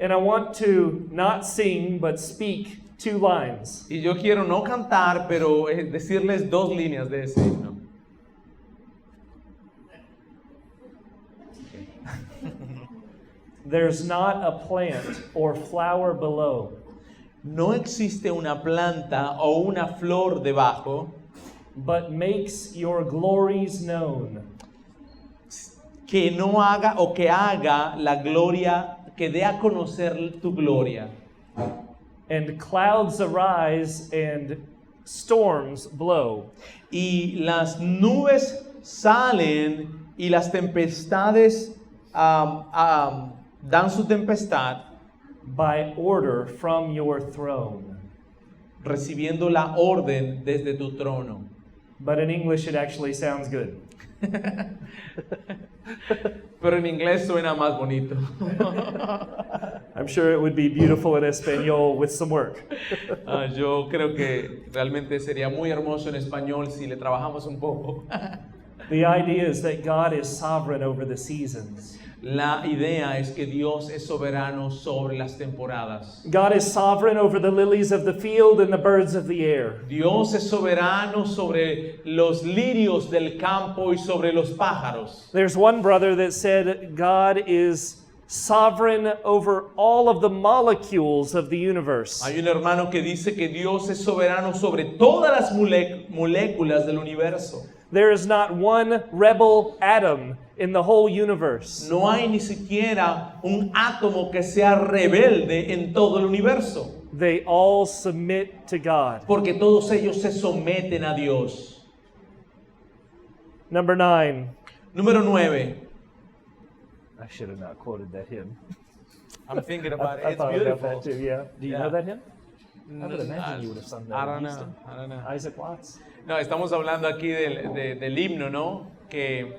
And I want to not sing, but speak 2 lines. Y yo quiero no cantar, pero decirles 2 líneas de ese himno. there's not a plant or flower below, No existe una planta o una flor debajo but makes your glories known. que no haga o que haga la gloria, que dé a conocer tu gloria. And clouds arise and storms blow. Y las nubes salen y las tempestades dan su tempestad, By order from your throne. recibiendo la orden desde tu trono. But in English, it actually sounds good. Pero en inglés suena más bonito. I'm sure it would be beautiful in Espanol with some work. Yo creo que realmente sería muy hermoso en español si le trabajamos un poco. The idea is that God is sovereign over the seasons. La idea es que Dios es soberano sobre las temporadas. God is sovereign over the lilies of the field and the birds of the air. Dios es soberano sobre los lirios del campo y sobre los pájaros. There's one brother that said God is sovereign over all of the molecules of the universe. Hay un hermano que dice que Dios es soberano sobre todas las moléculas del universo. There is not one rebel atom in the whole universe. No hay ni siquiera un átomo que sea rebelde en todo el universo, They all submit to God. porque todos ellos se someten a Dios. Number 9. Número 9. I should have not quoted that hymn. I'm thinking about it. I It's thought about beautiful. that too, yeah. Do you Yeah. know that hymn? I would imagine I you would have sung that I in don't know. Houston. I don't know. Isaac Watts. No, estamos hablando aquí del himno, ¿no? Que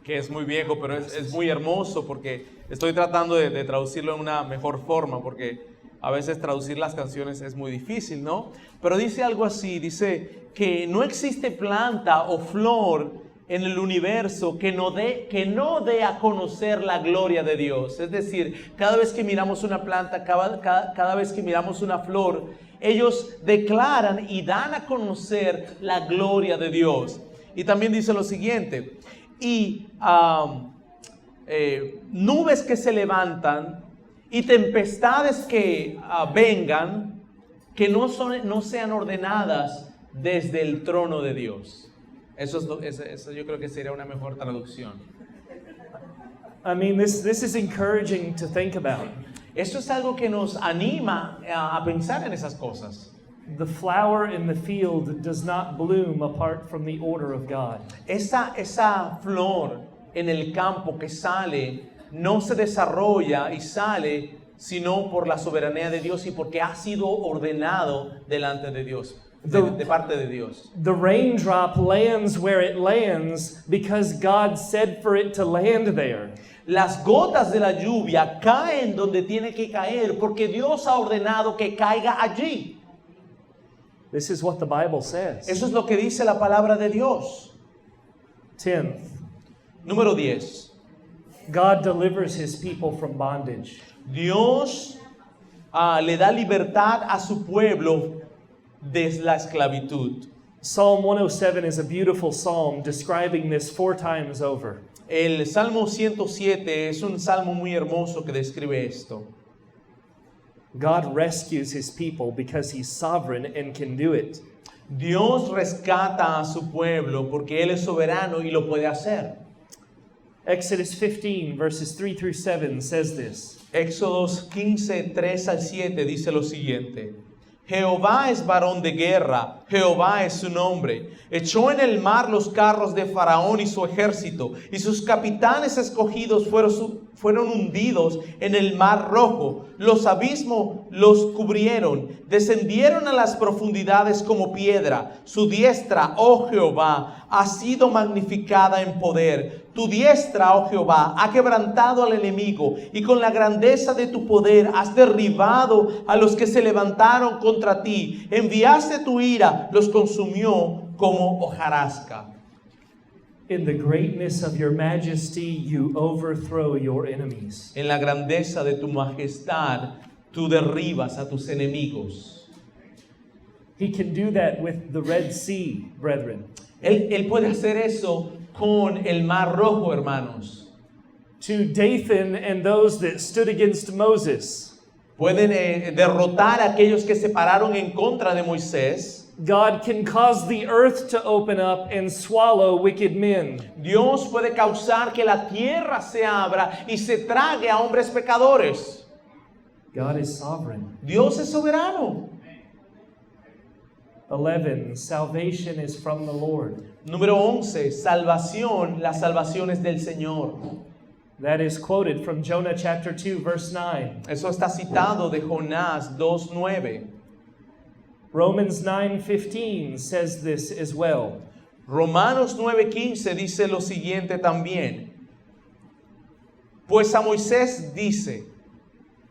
es muy viejo, pero es muy hermoso porque estoy tratando de traducirlo en una mejor forma, porque a veces traducir las canciones es muy difícil, ¿no? Pero dice algo así, dice que no existe planta o flor en el universo que no dé a conocer la gloria de Dios. Es decir, cada vez que miramos una planta, cada vez que miramos una flor, ellos declaran y dan a conocer la gloria de Dios. Y también dice lo siguiente, y nubes que se levantan y tempestades que vengan, que no sean ordenadas desde el trono de Dios. Eso yo creo que sería una mejor traducción. I mean, this is encouraging to think about. Esto es algo que nos anima a pensar en esas cosas. The flower in the field does not bloom apart from the order of God. Esa flor en el campo que sale no se desarrolla y sale sino por la soberanía de Dios y porque ha sido ordenado delante de Dios, de parte de Dios. The raindrop lands where it lands because God said for it to land there. Las gotas de la lluvia caen donde tiene que caer porque Dios ha ordenado que caiga allí. This is what the Bible says. Eso es lo que dice la palabra de Dios. 10th, Número 10. God delivers his people from bondage. Dios le da libertad a su pueblo de la esclavitud. Psalm 107 is a beautiful psalm describing this 4 times over. El Salmo 107 es un salmo muy hermoso que describe esto. God rescues his people because he's sovereign and can do it. Dios rescata a su pueblo porque Él es soberano y lo puede hacer. Exodus 15 verses 3 through 7 says this. Éxodos 15, 3 al 7 dice lo siguiente. Jehová es varón de guerra, Jehová es su nombre. Echó en el mar los carros de Faraón y su ejército, y sus capitanes escogidos fueron hundidos en el mar rojo. Los abismos los cubrieron, descendieron a las profundidades como piedra. Su diestra, oh Jehová, ha sido magnificada en poder. Tu diestra, oh Jehová, ha quebrantado al enemigo, y con la grandeza de tu poder has derribado a los que se levantaron contra ti. Enviaste tu ira, los consumió como hojarasca. In the greatness of your majesty, you overthrow your enemies. En la grandeza de tu majestad, tú derribas a tus enemigos. He can do that with the Red Sea, brethren. Él puede hacer eso con el mar rojo, hermanos. to Dathan and those that stood against Moses. Pueden derrotar a aquellos que se pararon en contra de Moisés. God can cause the earth to open up and swallow wicked men. Dios puede causar que la tierra se abra y se trague a hombres pecadores. God is sovereign. Dios es soberano. 11. Salvation is from the Lord. Número 11, salvación. La salvación es del Señor. That is quoted from Jonah chapter 2, verse 9. Eso está citado de Jonás 2:9. Romans 9:15 says this as well. Romanos 9:15 dice lo siguiente también. Pues a Moisés dice: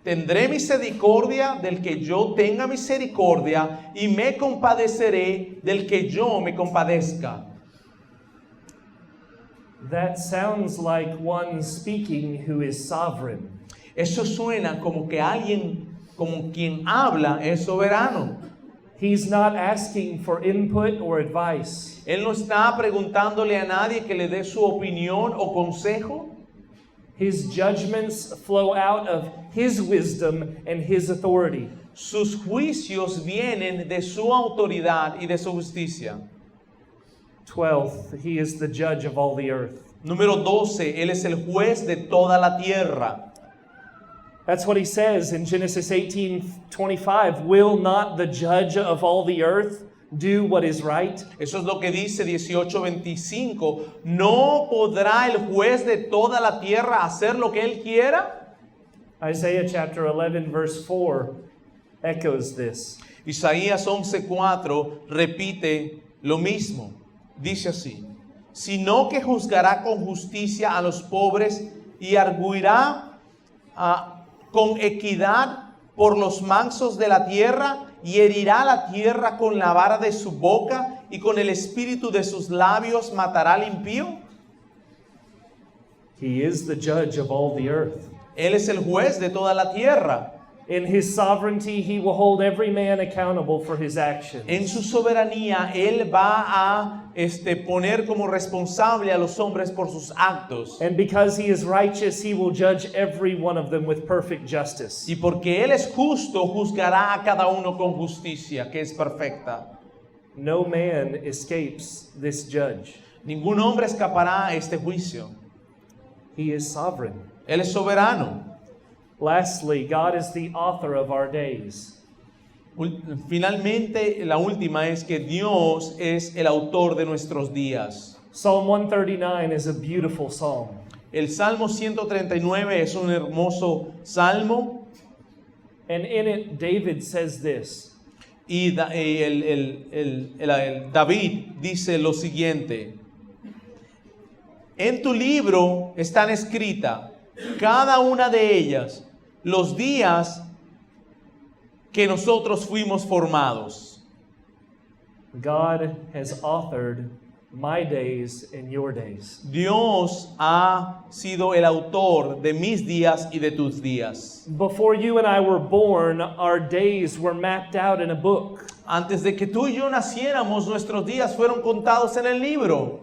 tendré misericordia del que yo tenga misericordia y me compadeceré del que yo me compadezca. That sounds like one speaking who is sovereign. Eso suena como que alguien, como quien habla, es soberano. He's not asking for input or advice. Él no está preguntándole a nadie que le dé su opinión o consejo. His judgments flow out of his wisdom and his authority. Sus juicios vienen de su autoridad y de su justicia. 12th, he is the judge of all the earth. Número 12, Él es el juez de toda la tierra. That's what he says in Genesis 18:25. Will not the judge of all the earth do what is right? Eso es lo que dice 18:25. ¿No podrá el juez de toda la tierra hacer lo que Él quiera? Isaiah chapter 11 verse 4 echoes this. Isaías 11:4 repite lo mismo. Dice así: sino que juzgará con justicia a los pobres y arguirá con equidad por los mansos de la tierra y herirá la tierra con la vara de su boca y con el espíritu de sus labios matará al impío. He is the judge of all the earth. Él es el juez de toda la tierra. In his sovereignty, he will hold every man accountable for his actions. En su soberanía, Él va a poner como responsable a los hombres por sus actos. And because he is righteous, he will judge every one of them with perfect justice. Y porque Él es justo, juzgará a cada uno con justicia, que es perfecta. No man escapes this judge. Ningún hombre escapará a este juicio. He is sovereign. Él es soberano. Lastly, God is the author of our days. Finalmente, la última es que Dios es el autor de nuestros días. Psalm 139 is a beautiful psalm. El Salmo 139 es un hermoso salmo. And in it, David says this. Y David dice lo siguiente: en tu libro están escritas cada una de ellas los días que nosotros fuimos formados. God has authored my days and your days. Dios ha sido el autor de mis días y de tus días. Before you and I were born, our days were mapped out in a book. Antes de que tú y yo naciéramos, nuestros días fueron contados en el libro.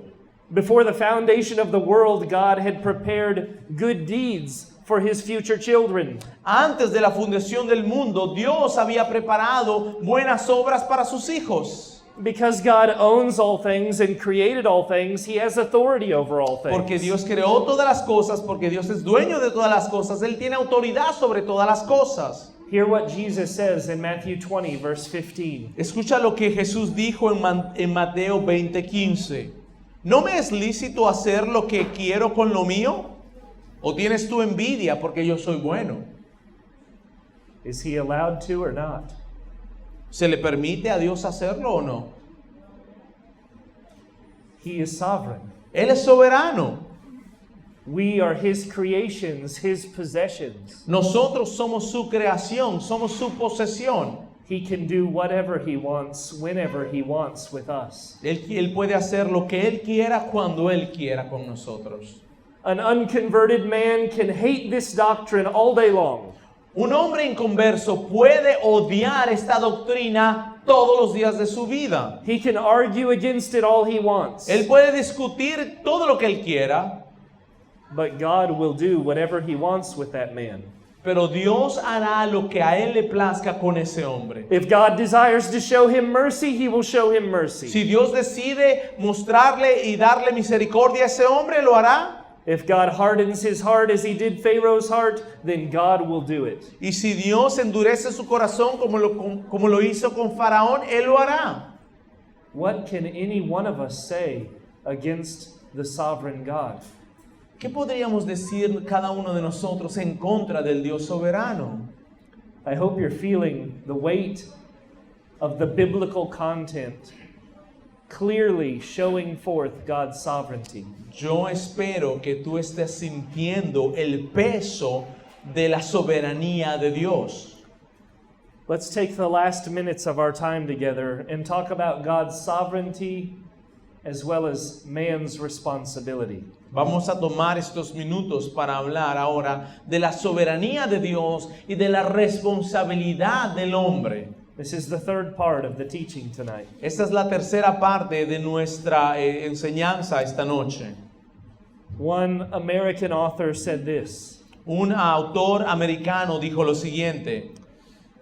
Before the foundation of the world, God had prepared good deeds for his future children. Antes de la fundación del mundo, Dios había preparado buenas obras para sus hijos. Because God owns all things and created all things, he has authority over all things. Porque Dios creó todas las cosas, porque Dios es dueño de todas las cosas, Él tiene autoridad sobre todas las cosas. Hear what Jesus says in Matthew 20, verse 15. Escucha lo que Jesús dijo en Mateo 20:15. ¿No me es lícito hacer lo que quiero con lo mío? ¿O tienes tú envidia porque yo soy bueno? Is he allowed to or not? ¿Se le permite a Dios hacerlo o no? He is sovereign. Él es soberano. We are his creations, his possessions. Nosotros somos su creación, somos su posesión. He can do whatever he wants, whenever he wants with us. Él puede hacer lo que Él quiera cuando Él quiera con nosotros. An unconverted man can hate this doctrine all day long. Un hombre inconverso puede odiar esta doctrina todos los días de su vida. He can argue against it all he wants. Él puede discutir todo lo que él quiera. but God will do whatever he wants with that man. Pero Dios hará lo que a él le plazca con ese hombre. If God desires to show him mercy, he will show him mercy. Si Dios decide mostrarle y darle misericordia a ese hombre, lo hará. If God hardens his heart as he did Pharaoh's heart, then God will do it. Y si Dios endurece su corazón como lo hizo con Faraón, él lo hará. What can any one of us say against the sovereign God? ¿Qué podríamos decir cada uno de nosotros en contra del Dios soberano? I hope you're feeling the weight of the biblical content clearly showing forth God's sovereignty. Yo espero que tú estés sintiendo el peso de la soberanía de Dios. Let's take the last minutes of our time together and talk about God's sovereignty as well as man's responsibility. Vamos a tomar estos minutos para hablar ahora de la soberanía de Dios y de la responsabilidad del hombre. This is the third part of the teaching tonight. Esta es la tercera parte de nuestra enseñanza esta noche. One American author said this: Un autor americano dijo lo siguiente: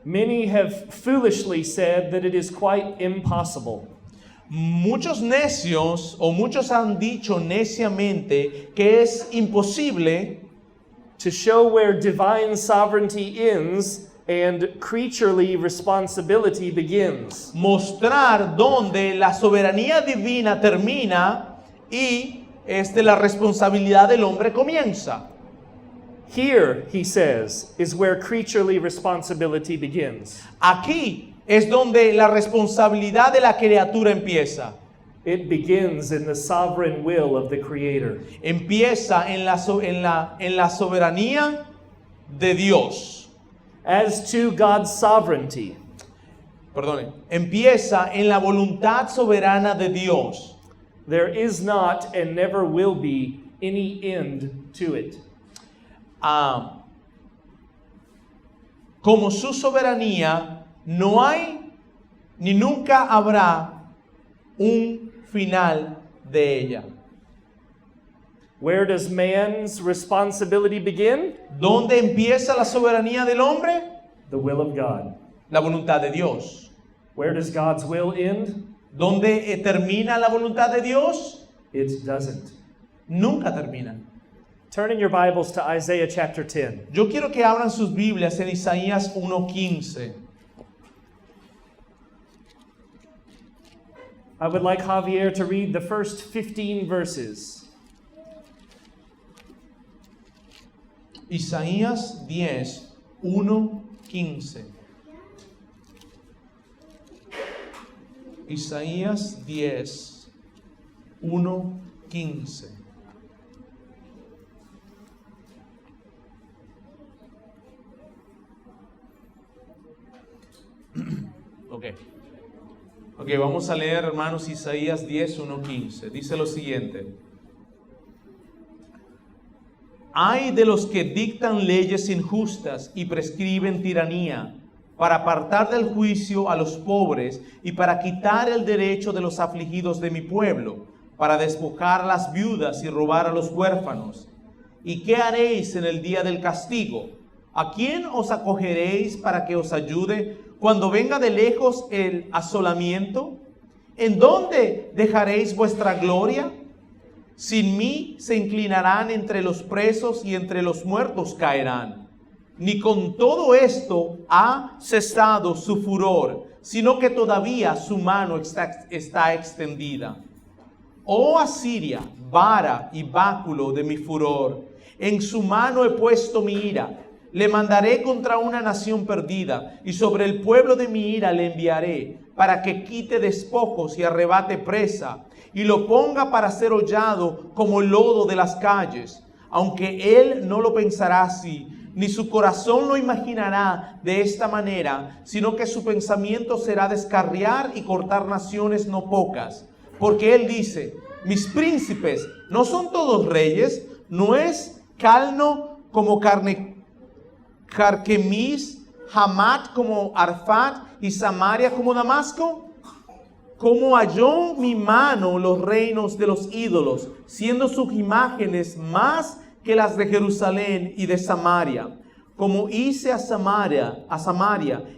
many have foolishly said that it is quite impossible. muchos necios o muchos han dicho neciamente que es imposible To show where divine sovereignty ends and creaturely responsibility begins. mostrar dónde la soberanía divina termina y la responsabilidad del hombre comienza. Here, he says, is where creaturely responsibility begins. Aquí es donde la responsabilidad de la criatura empieza. It begins in the sovereign will of the Creator. Empieza en la soberanía de Dios. As to God's sovereignty, Empieza en la voluntad soberana de Dios. there is not and never will be any end to it. Como su soberanía, no hay ni nunca habrá un final de ella. Where does man's responsibility begin? ¿Dónde empieza la soberanía del hombre? The will of God. La voluntad de Dios. Where does God's will end? ¿Dónde termina la voluntad de Dios? It doesn't. Nunca termina. Turn in your Bibles to Isaiah chapter 10. Yo quiero que abran sus Biblias en Isaías 1:15. I would like Javier to read the first 15 verses. Isaías 10:1-15. Isaías 10:1-15. Ok, vamos a leer, hermanos, Isaías 10:1-15. Dice lo siguiente: Ay de los que dictan leyes injustas y prescriben tiranía, para apartar del juicio a los pobres y para quitar el derecho de los afligidos de mi pueblo, para despojar a las viudas y robar a los huérfanos. ¿Y qué haréis en el día del castigo? ¿A quién os acogeréis para que os ayude cuando venga de lejos el asolamiento? ¿En dónde dejaréis vuestra gloria? Sin mí se inclinarán entre los presos y entre los muertos caerán. Ni con todo esto ha cesado su furor, sino que todavía su mano está extendida. Oh Asiria, vara y báculo de mi furor, en su mano he puesto mi ira. Le mandaré contra una nación perdida, y sobre el pueblo de mi ira le enviaré, para que quite despojos y arrebate presa, y lo ponga para ser hollado como el lodo de las calles. Aunque él no lo pensará así, ni su corazón lo imaginará de esta manera, sino que su pensamiento será descarriar y cortar naciones no pocas. Porque él dice: mis príncipes no son todos reyes, no es Calno como Carquemis, Hamat como Arfat y Samaria como Damasco. Como halló mi mano los reinos de los ídolos, siendo sus imágenes más que las de Jerusalén y de Samaria. Como hice a Samaria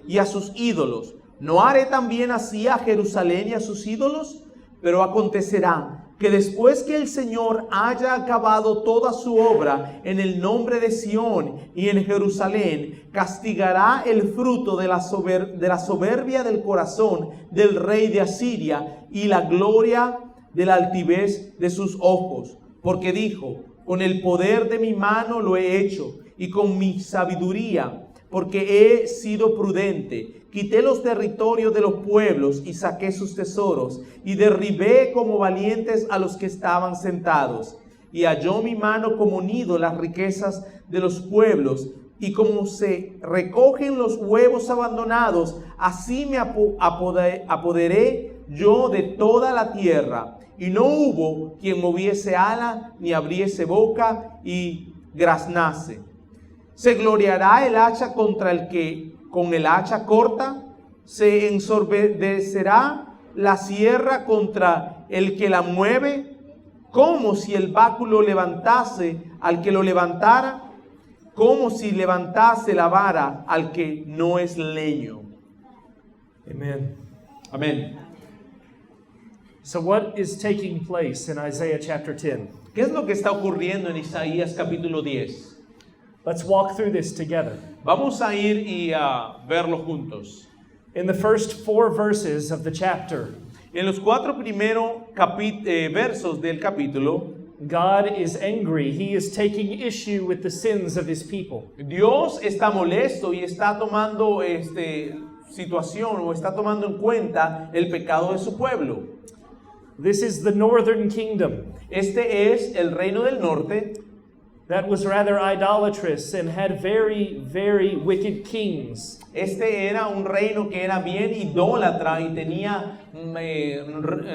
y a sus ídolos, ¿no haré también así a Jerusalén y a sus ídolos? Pero acontecerá que después que el Señor haya acabado toda su obra en el nombre de Sión y en Jerusalén, castigará el fruto de la soberbia del corazón del rey de Asiria y la gloria de la altivez de sus ojos. Porque dijo, con el poder de mi mano lo he hecho, y con mi sabiduría, porque he sido prudente. Quité los territorios de los pueblos y saqué sus tesoros, y derribé como valientes a los que estaban sentados. Y halló mi mano como nido las riquezas de los pueblos, y como se recogen los huevos abandonados, así me apoderé yo de toda la tierra. Y no hubo quien moviese ala, ni abriese boca, y graznase. ¿Se gloriará el hacha contra el que con el hacha corta? ¿Se ensorbecerá la sierra contra el que la mueve? Como si el báculo levantase al que lo levantara, como si levantase la vara al que no es leño. Amen. Amén. So what is taking place in Isaiah chapter 10? ¿Qué es lo que está ocurriendo en Isaías capítulo 10? Let's walk through this together. Vamos a ir y a verlo juntos. In the first 4 verses of the chapter, En los 4 primeros versos del capítulo, God is angry. He is taking issue with the sins of his people. Dios está molesto y está tomando situación o está tomando en cuenta el pecado de su pueblo. This is the northern kingdom Este es el reino del norte that was rather idolatrous and had very, very wicked kings. Este era un reino que era bien idólatra y tenía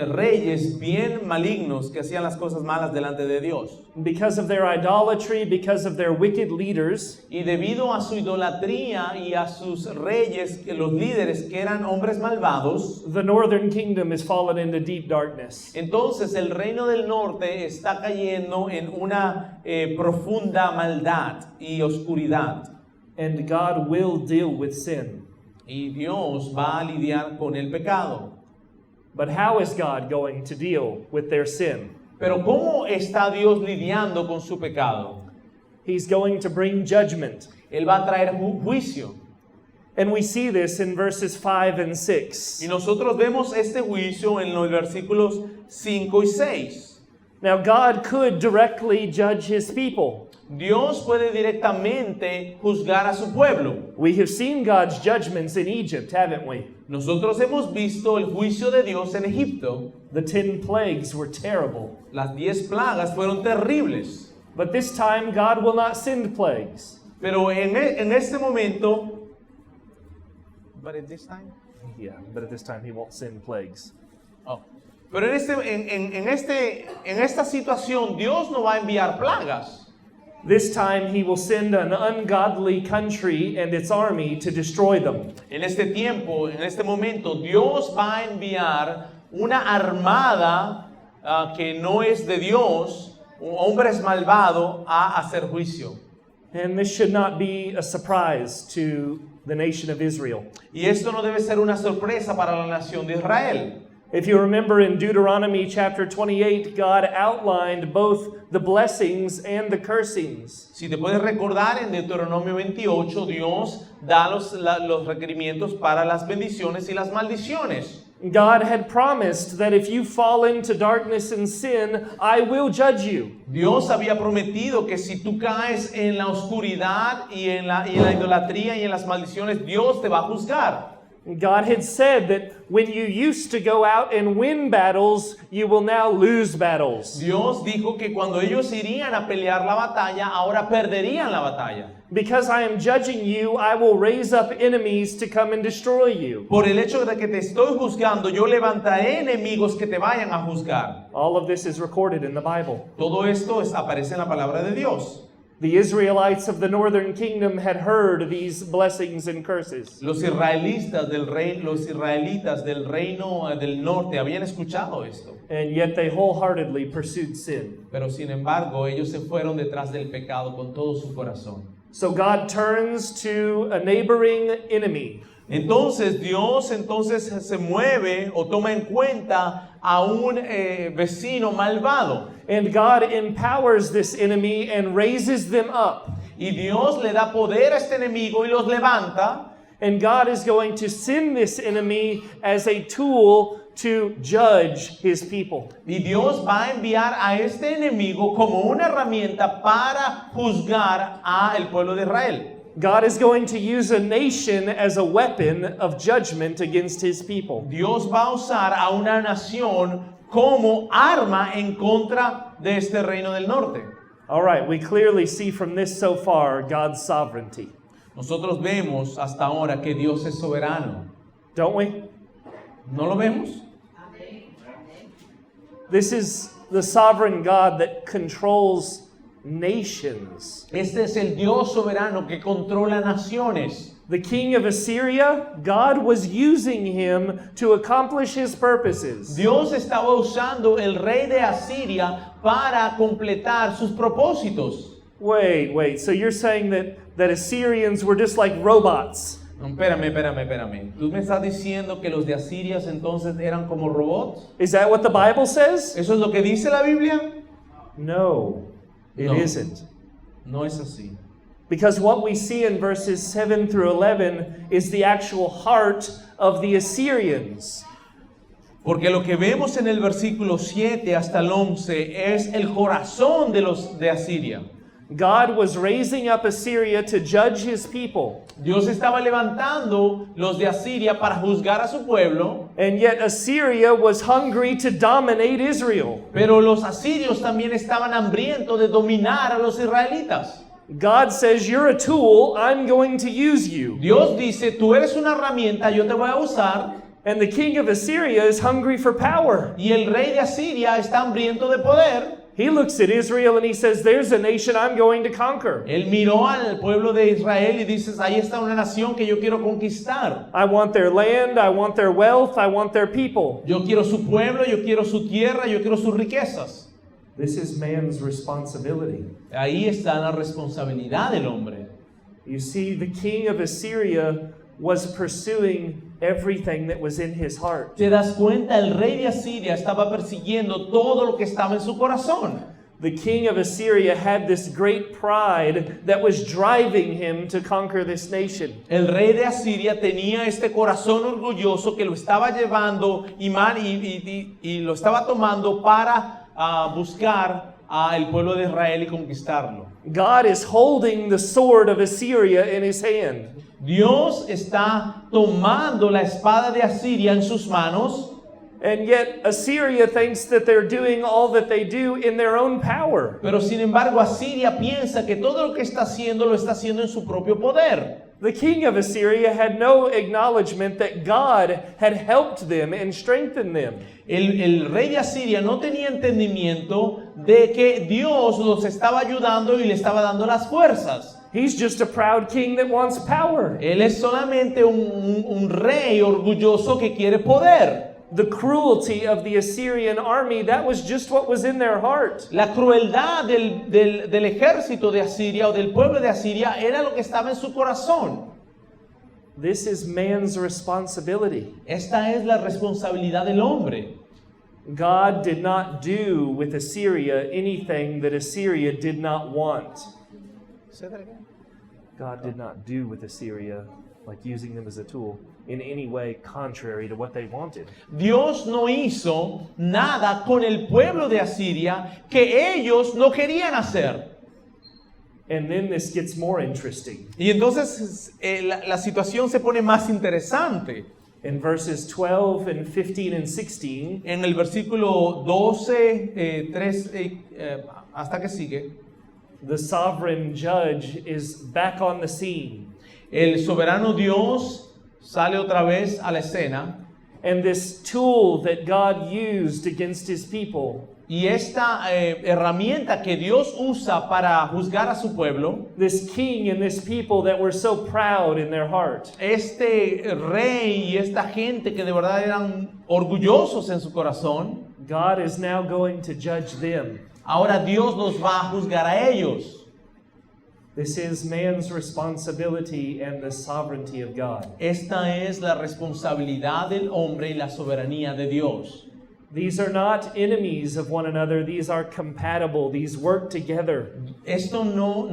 reyes bien malignos que hacían las cosas malas delante de Dios. Because of their idolatry, because of their wicked leaders, Y debido a su idolatría y a sus reyes, los líderes que eran hombres malvados, the northern kingdom has fallen into deep darkness. entonces el reino del norte está cayendo en una profunda maldad y oscuridad. And God will deal with sin. Y Dios va a lidiar con el pecado. But how is God going to deal with their sin? Pero ¿cómo está Dios lidiando con su pecado? He's going to bring judgment. Él va a traer juicio. And we see this in verses 5 and 6. Y nosotros vemos este juicio en los versículos 5 y 6. Now, God could directly judge his people. Dios puede directamente juzgar a su pueblo. We have seen God's judgments in Egypt, haven't we? Nosotros hemos visto el juicio de Dios en Egipto. The 10 plagues were terrible. Las 10 plagas fueron terribles. But this time, God will not send plagues. Pero en este momento, but at this time, Yeah, but at this time, he won't send plagues. oh. Pero en esta situación Dios no va a enviar plagas. This time, he will send an ungodly country and its army to destroy them. En este tiempo, en este momento, Dios va a enviar una armada que no es de Dios, hombres malvados, a hacer juicio. And this should not be a surprise to the nation of Israel. Y esto no debe ser una sorpresa para la nación de Israel. If you remember in Deuteronomy chapter 28, God outlined both the blessings and the cursings. Si te puedes recordar, en Deuteronomio 28, Dios da los requerimientos para las bendiciones y las maldiciones. God had promised that if you fall into darkness and sin, I will judge you. Dios había prometido que si tú caes en la oscuridad y en la idolatría y en las maldiciones, Dios te va a juzgar. God had said that when you used to go out and win battles, you will now lose battles. Dios dijo que cuando ellos irían a pelear la batalla, ahora perderían la batalla. Because I am judging you, I will raise up enemies to come and destroy you. Por el hecho de que te estoy juzgando, yo levantaré enemigos que te vayan a juzgar. All of this is recorded in the Bible. Todo esto aparece en la palabra de Dios. The Israelites of the northern kingdom had heard these blessings and curses. Los israelitas del reino del norte habían escuchado esto. And yet they wholeheartedly pursued sin. Pero sin embargo, ellos se fueron detrás del pecado con todo su corazón. So God turns to a neighboring enemy. Entonces Dios se mueve o toma en cuenta a un vecino malvado. And God empowers this enemy and raises them up. Y Dios le da poder a este enemigo y los levanta. And God is going to send this enemy as a tool to judge his people. Y Dios va a enviar a este enemigo como una herramienta para juzgar a el pueblo de Israel. God is going to use a nation as a weapon of judgment against his people. Dios va a usar a una nación como arma en contra de este reino del norte. All right, we clearly see from this so far God's sovereignty, Nosotros vemos hasta ahora que Dios es soberano. don't we? ¿No lo vemos? This is the sovereign God that controls nations. Este es el Dios soberano que controla naciones. The king of Assyria, God was using him to accomplish his purposes. Dios estaba usando el rey de Asiria para completar sus propósitos. Wait. So you're saying that Assyrians were just like robots? No, espérame. ¿Tú me estás diciendo que los de Asiria entonces eran como robots? Is that what the Bible says? ¿Eso es lo que dice la Biblia? No, it No. isn't. No es así. Because what we see in verses 7 through 11 is the actual heart of the Assyrians. Porque lo que vemos en el versículo 7 hasta el 11 es el corazón de los de Asiria. God was raising up Assyria to judge his people. Dios estaba levantando los de Asiria para juzgar a su pueblo, And yet Assyria was hungry to dominate Israel. pero los asirios también estaban hambrientos de dominar a los israelitas. God says, you're a tool, I'm going to use you. Dios dice, tú eres una herramienta, yo te voy a usar. And the king of Assyria is hungry for power. Y el rey de Asiria está hambriento de poder. He looks at Israel and he says, there's a nation I'm going to conquer. Él miró al pueblo de Israel y dice, ahí está una nación que yo quiero conquistar. I want their land, I want their wealth, I want their people. Yo quiero su pueblo, yo quiero su tierra, yo quiero sus riquezas. This is man's responsibility. Ahí está la responsabilidad del hombre. You see, the king of Assyria was pursuing everything that was in his heart. ¿Te das cuenta? El rey de Asiria estaba persiguiendo todo lo que estaba en su corazón. The king of Assyria had this great pride that was driving him to conquer this nation. El rey de Asiria tenía este corazón orgulloso que lo estaba llevando y lo estaba tomando para buscar al pueblo de Israel y conquistarlo. God is holding the sword of Assyria in his hand. Dios está tomando la espada de Asiria en sus manos, And yet Assyria thinks that they're doing all that they do in their own power. pero sin embargo Asiria piensa que todo lo que está haciendo lo está haciendo en su propio poder. The king of Assyria had no acknowledgement that God had helped them and strengthened them. El rey de Asiria no tenía entendimiento de que Dios los estaba ayudando y le estaba dando las fuerzas. He's just a proud king that wants power. Él es solamente un rey orgulloso que quiere poder. The cruelty of the Assyrian army, that was just what was in their heart. La crueldad del ejército de Asiria o del pueblo de Asiria era lo que estaba en su corazón. This is man's responsibility. Esta es la responsabilidad del hombre. God did not do with Assyria anything that Assyria did not want. God did not do with Assyria, like using them as a tool, in any way contrary to what they wanted. Dios no hizo nada con el pueblo de Asiria que ellos no querían hacer. And then this gets more interesting. Y entonces la situación se pone más interesante. In verses 12 and 15 and 16, En el versículo 12, 3, hasta que sigue, the sovereign judge is back on the scene. el soberano Dios sale otra vez a la escena. And this tool that God used against his people Y esta herramienta que Dios usa para juzgar a su pueblo, this king and this people that were so proud in their heart, este rey y esta gente que de verdad eran orgullosos en su corazón, God is now going to judge them. ahora Dios los va a juzgar a ellos. This is man's responsibility and the sovereignty of God. Esta es la responsabilidad del hombre y la soberanía de Dios. These are not enemies of one another. These are compatible. These work together. Esto no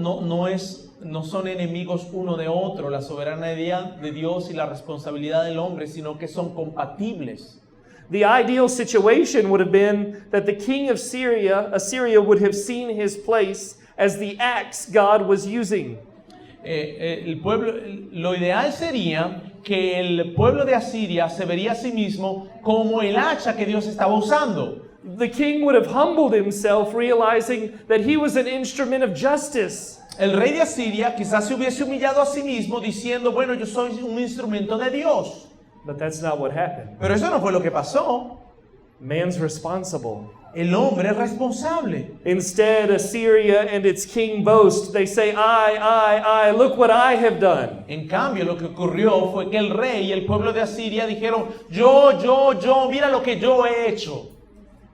son enemigos uno de otro, la soberanía de Dios y la responsabilidad del hombre, sino que son compatibles. The ideal situation would have been that the king of Assyria would have seen his place as the axe God was using. Lo ideal sería que el pueblo de Asiria se vería a sí mismo como el hacha que Dios estaba usando. The king would have humbled himself, realizing that he was an instrument of justice. El rey de Asiria quizás se hubiese humillado a sí mismo diciendo, bueno, yo soy un instrumento de Dios. But that's not what happened. Pero eso no fue lo que pasó. Man's responsible. El hombre es responsable. Instead, Assyria and its king boast. They say, I, look what I have done. En cambio, lo que ocurrió fue que el rey y el pueblo de Asiria dijeron, yo, mira lo que yo he hecho.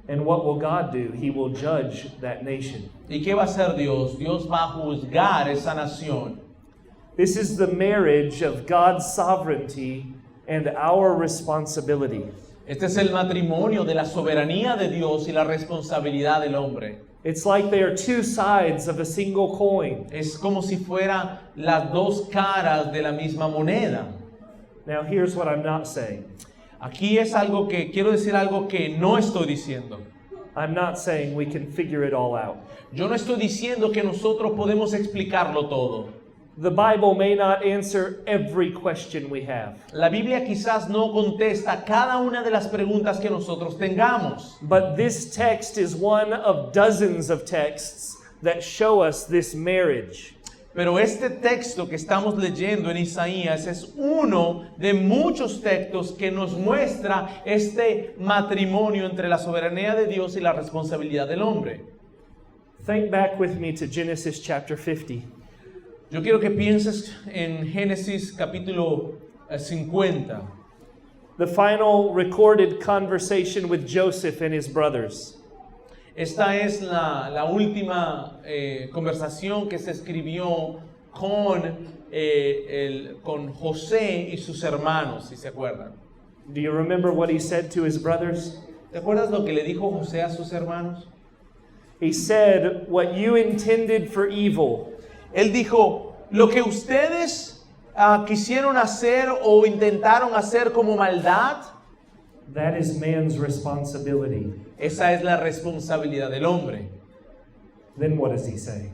And what will God do? He will judge that nation. ¿Y qué va a hacer Dios? Dios va a juzgar esa nación. This is the marriage of God's sovereignty and our responsibility. Este es el matrimonio de la soberanía de Dios y la responsabilidad del hombre. It's like they are two sides of a single coin. Es como si fueran las dos caras de la misma moneda. Now, here's what I'm not saying. Aquí quiero decir algo que no estoy diciendo. I'm not saying we can figure it all out. Yo no estoy diciendo que nosotros podemos explicarlo todo. The Bible may not answer every question we have. La Biblia quizás no contesta cada una de las preguntas que nosotros tengamos. But this text is one of dozens of texts that show us this marriage. Pero este texto que estamos leyendo en Isaías es uno de muchos textos que nos muestra este matrimonio entre la soberanía de Dios y la responsabilidad del hombre. Think back with me to Genesis chapter 50. Yo quiero que pienses en Génesis capítulo 50. The final recorded conversation with Joseph and his brothers. Esta es la última conversación que se escribió con José y sus hermanos, si se acuerdan. Do you remember what he said to his brothers? ¿Te acuerdas lo que le dijo José a sus hermanos? He said, what you intended for evil, Él dijo, lo que ustedes quisieron hacer o intentaron hacer como maldad, that is man's responsibility. esa es la responsabilidad del hombre. Then what does he say?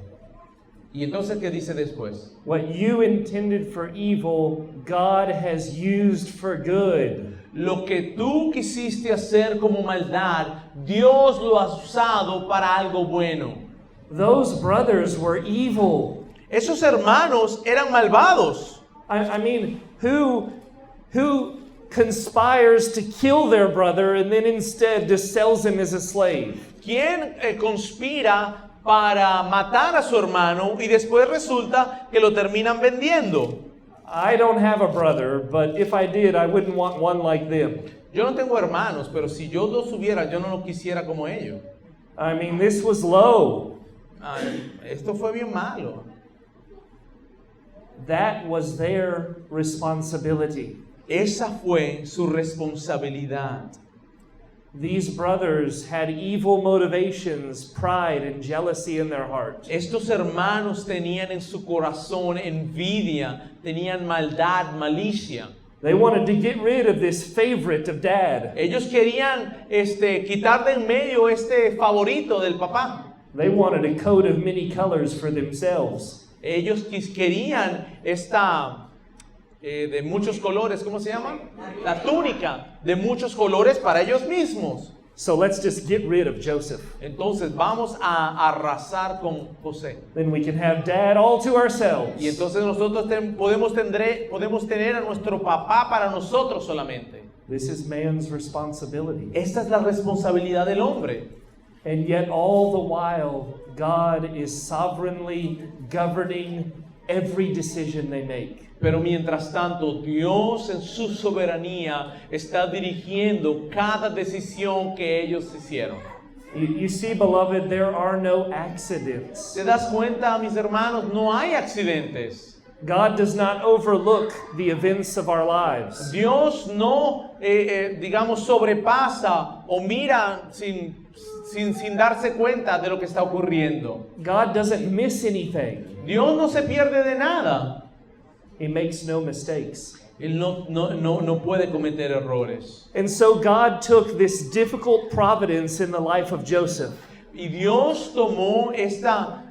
Y entonces, ¿qué dice después? What you intended for evil, God has used for good. Lo que tú quisiste hacer como maldad, Dios lo ha usado para algo bueno. Those brothers were evil. Esos hermanos eran malvados. I mean, who conspires to kill their brother and then instead just sells him as a slave? ¿Quién conspira para matar a su hermano y después resulta que lo terminan vendiendo? I don't have a brother, but if I did, I wouldn't want one like them. Yo no tengo hermanos, pero si yo los hubiera, yo no lo quisiera como ellos. I mean, this was low. Esto fue bien malo. That was their responsibility. Esa fue su responsabilidad. These brothers had evil motivations, pride and jealousy in their heart. Estos hermanos tenían en su corazón envidia, tenían maldad, malicia. They wanted to get rid of this favorite of dad. Ellos querían quitar de en medio este favorito del papá. They wanted a coat of many colors for themselves. Ellos querían esta de muchos colores, ¿cómo se llama? La túnica de muchos colores para ellos mismos. So let's just get rid of Joseph. Entonces vamos a arrasar con José. Then we can have dad all to ourselves. Y entonces nosotros podemos tener a nuestro papá para nosotros solamente. This is man's responsibility. Esta es la responsabilidad del hombre. And yet all the while, God is sovereignly governing every decision they make. Pero mientras tanto, Dios en su soberanía está dirigiendo cada decisión que ellos hicieron. You see, beloved, there are no accidents. ¿Te das cuenta, mis hermanos? No hay accidentes. God does not overlook the events of our lives. Dios no, digamos, sobrepasa o mira sin darse cuenta de lo que está ocurriendo. God doesn't miss anything. Dios no se pierde de nada. He makes no mistakes. Él no puede cometer errores. And so God took this difficult providence in the life of Joseph, Y Dios tomó esta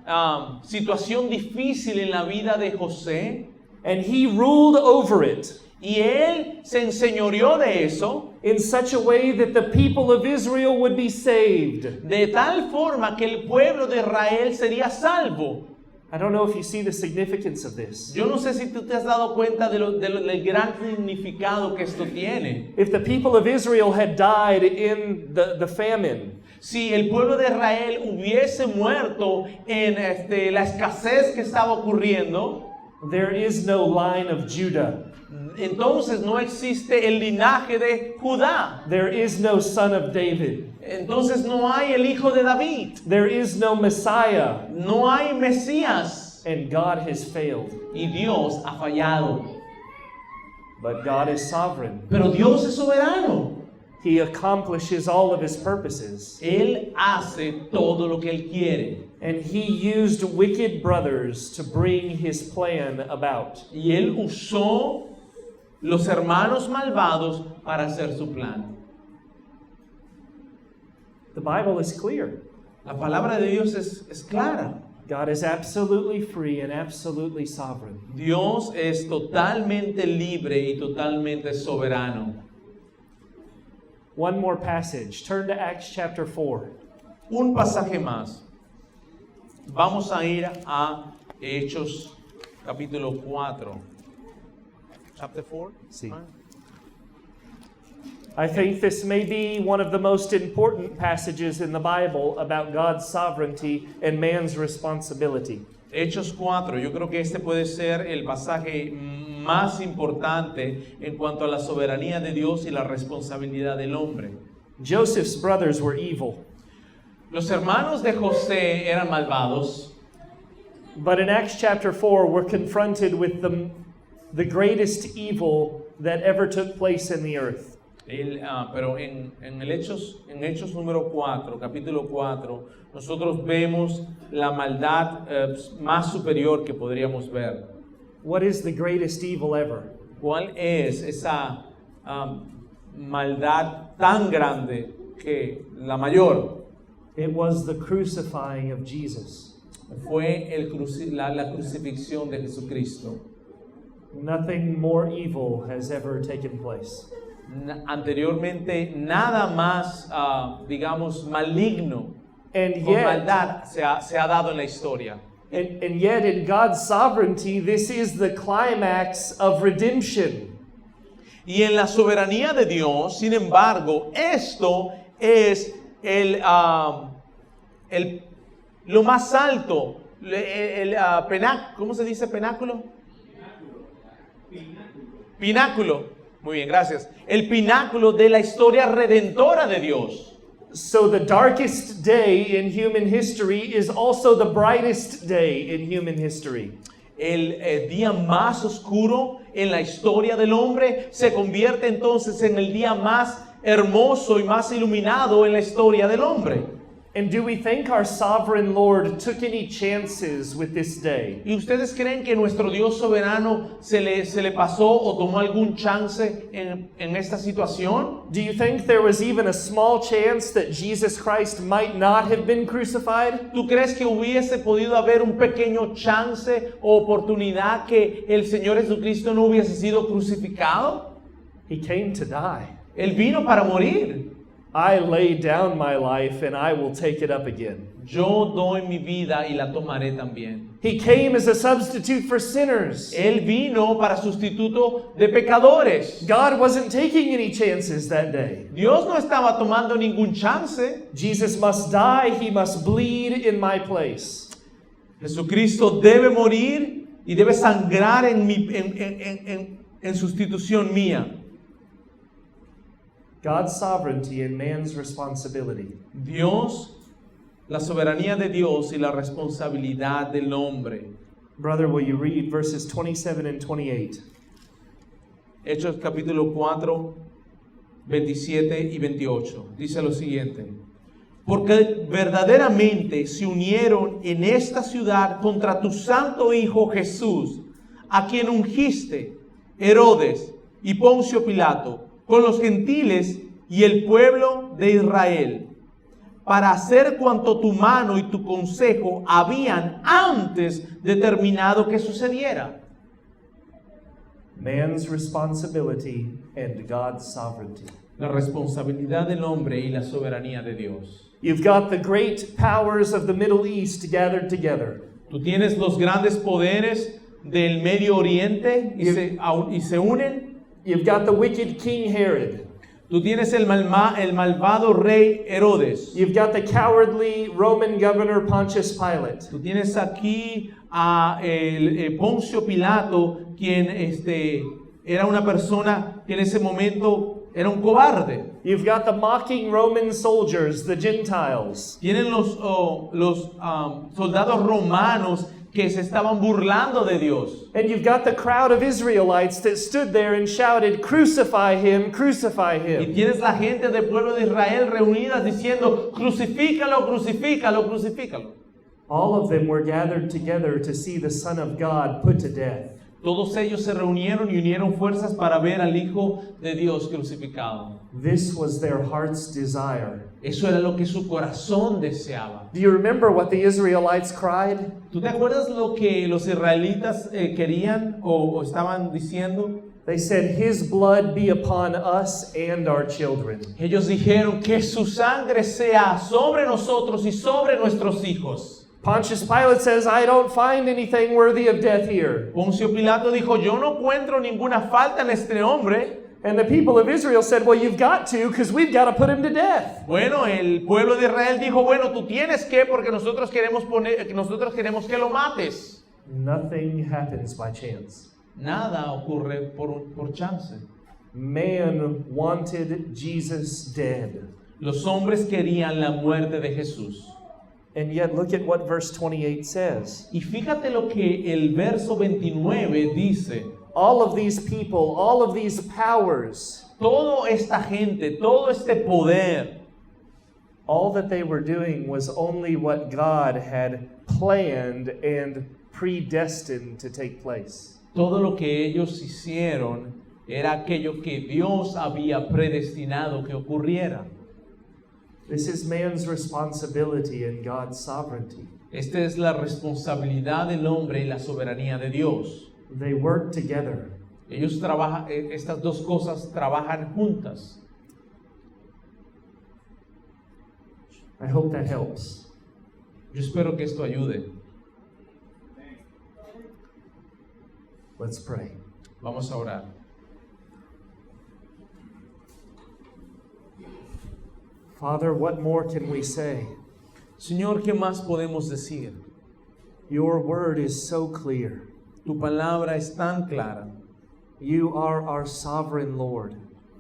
situación difícil en la vida de José and He ruled over it y Él se enseñoreó de eso in such a way that the people of Israel would be saved. de tal forma que el pueblo de Israel sería salvo. I don't know if you see the significance of this. Yo no sé si tú te has dado cuenta del gran significado que esto tiene. If the people of Israel had died in the famine, Si el pueblo de Israel hubiese muerto en la escasez que estaba ocurriendo, there is no line of Judah. entonces no existe el linaje de Judá. There is no son of David. Entonces no hay el hijo de David. There is no Messiah. No hay Mesías. And God has failed. Y Dios ha fallado. But God is sovereign. Pero Dios es soberano. He accomplishes all of His purposes. Él hace todo lo que Él quiere. And He used wicked brothers to bring His plan about. Y Él usó los hermanos malvados para hacer su plan. The Bible is clear. La palabra de Dios es clara. God is absolutely free and absolutely sovereign. Dios es totalmente libre y totalmente soberano. One more passage. Turn to Acts chapter 4. Un pasaje más. Vamos a ir a Hechos capítulo 4. Chapter 4? Sí. I think this may be one of the most important passages in the Bible about God's sovereignty and man's responsibility. Hechos 4, yo creo que este puede ser el pasaje más importante en cuanto a la soberanía de Dios y la responsabilidad del hombre. Joseph's brothers were evil, Los hermanos de José eran malvados, but in Acts chapter 4 we're confronted with the greatest evil that ever took place in the earth. pero en Hechos número 4, capítulo 4, nosotros vemos la maldad más superior que podríamos ver. What is the greatest evil ever? ¿Cuál es esa maldad tan grande que la mayor? It was the crucifying of Jesus. Fue la crucifixión de Jesucristo. Nothing more evil has ever taken place. Anteriormente nada más, digamos, maligno And o yet, maldad se ha dado en la historia. and yet in God's sovereignty, this is the climax of redemption. Y en la soberanía de Dios, sin embargo, esto es lo más alto, ¿cómo se dice penáculo? Pináculo. Muy bien, gracias. El pináculo de la historia redentora de Dios. So the darkest day in human history is also the brightest day in human history. El día más oscuro en la historia del hombre se convierte entonces en el día más hermoso y más iluminado en la historia del hombre. And do we think our sovereign Lord took any chances with this day? ¿Y ustedes creen que nuestro Dios soberano se le pasó o tomó algún chance en esta situación? Do you think there was even a small chance that Jesus Christ might not have been crucified? ¿Tú crees que hubiese podido haber un pequeño chance o oportunidad que el Señor Jesucristo no hubiese sido crucificado? He came to die. Él vino para morir. I lay down my life and I will take it up again. Yo doy mi vida y la tomaré también. He came as a substitute for sinners. Él vino para sustituto de pecadores. God wasn't taking any chances that day. Dios no estaba tomando ningún chance. Jesus must die, he must bleed in my place. Jesucristo debe morir y debe sangrar en sustitución mía. God's sovereignty and man's responsibility. Dios, la soberanía de Dios y la responsabilidad del hombre. Brother, will you read verses 27 and 28? Hechos capítulo 4, 27 y 28. Dice lo siguiente. Porque verdaderamente se unieron en esta ciudad contra tu santo Hijo Jesús, a quien ungiste, Herodes y Poncio Pilato, con los gentiles y el pueblo de Israel, para hacer cuanto tu mano y tu consejo habían antes determinado que sucediera. Man's responsibility and God's sovereignty. La responsabilidad del hombre y la soberanía de Dios. You've got the great powers of the Middle East gathered together. Tú tienes los grandes poderes del Medio Oriente y se unen. You've got the wicked King Herod. Tú tienes el malvado rey Herodes. You've got the cowardly Roman governor Pontius Pilate. Tú tienes aquí a Poncio Pilato, quien era una persona que en ese momento era un cobarde. You've got the mocking Roman soldiers, the Gentiles. Tienen los soldados romanos que se estaban burlando de Dios. And you've got the crowd of Israelites that stood there and shouted, "Crucify him, crucify Y him." tienes la gente del pueblo de Israel reunidas diciendo, crucifícalo, crucifícalo, crucifícalo. All of them were gathered together to see the Son of God put to death. Todos ellos se reunieron y unieron fuerzas para ver al Hijo de Dios crucificado. This was their heart's desire. Eso era lo que su corazón deseaba. Do you remember what the Israelites cried? ¿Tú te acuerdas lo que los israelitas querían o estaban diciendo? They said, "His blood be upon us and our children." Ellos dijeron que su sangre sea sobre nosotros y sobre nuestros hijos. Pontius Pilate says, "I don't find anything worthy of death here." Poncio Pilato dijo, yo no encuentro ninguna falta en este hombre. And the people of Israel said, "Well, you've got to, because we've got to put him to death." Bueno, el pueblo de Israel dijo, bueno, tú tienes que, porque nosotros queremos que lo mates. Nothing happens by chance. Nada ocurre por chance. Man wanted Jesus dead. Los hombres querían la muerte de Jesús. And yet look at what verse 28 says. Y fíjate lo que el verso 29 dice. All of these people, all of these powers, Toda esta gente, todo este poder, all that they were doing was only what God had planned and predestined to take place. todo lo que ellos hicieron era aquello que Dios había predestinado que ocurriera. This is man's responsibility and God's sovereignty. Esta es la responsabilidad del hombre y la soberanía de Dios. They work together. Ellos trabajan, estas dos cosas trabajan juntas. I hope that helps. Yo espero que esto ayude. Let's pray. Vamos a orar. Father, what more can we say? Señor, ¿qué más podemos decir? Your word is so clear. Tu palabra es tan clara. You are our sovereign Lord.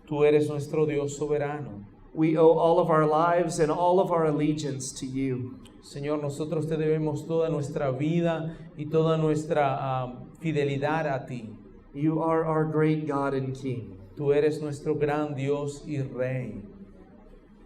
Tú eres nuestro Dios soberano. We owe all of our lives and all of our allegiance to you. Señor, nosotros te debemos toda nuestra vida y toda nuestra fidelidad a ti. You are our great God and King. Tú eres nuestro gran Dios y Rey.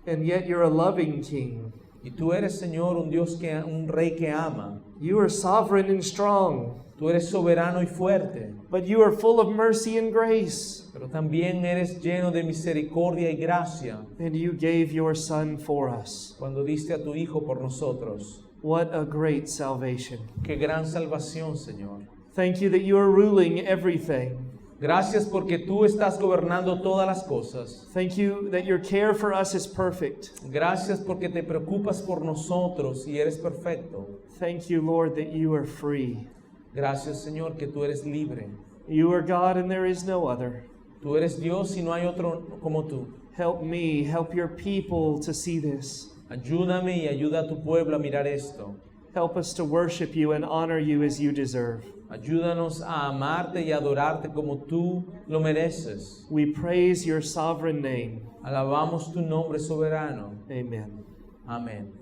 And yet you're a loving King. Y tú eres, Señor, un Rey que ama. You are sovereign and strong. Tú eres soberano y fuerte. But you are full of mercy and grace. Pero también eres lleno de misericordia y gracia. And you gave your Son for us. Cuando diste a tu Hijo por nosotros. What a great salvation. Qué gran salvación, Señor. Thank you that you are ruling everything. Gracias porque tú estás gobernando todas las cosas. Thank you that your care for us is perfect. Gracias porque te preocupas por nosotros y eres perfecto. Thank you, Lord, that you are free. Gracias, Señor, que tú eres libre. You are God and there is no other. Tú eres Dios y no hay otro como tú. Help me, help your people to see this. Ayúdame y ayuda a tu pueblo a mirar esto. Help us to worship you and honor you as you deserve. Ayúdanos a amarte y adorarte como tú lo mereces. We praise your sovereign name. Alabamos tu nombre soberano. Amen. Amén.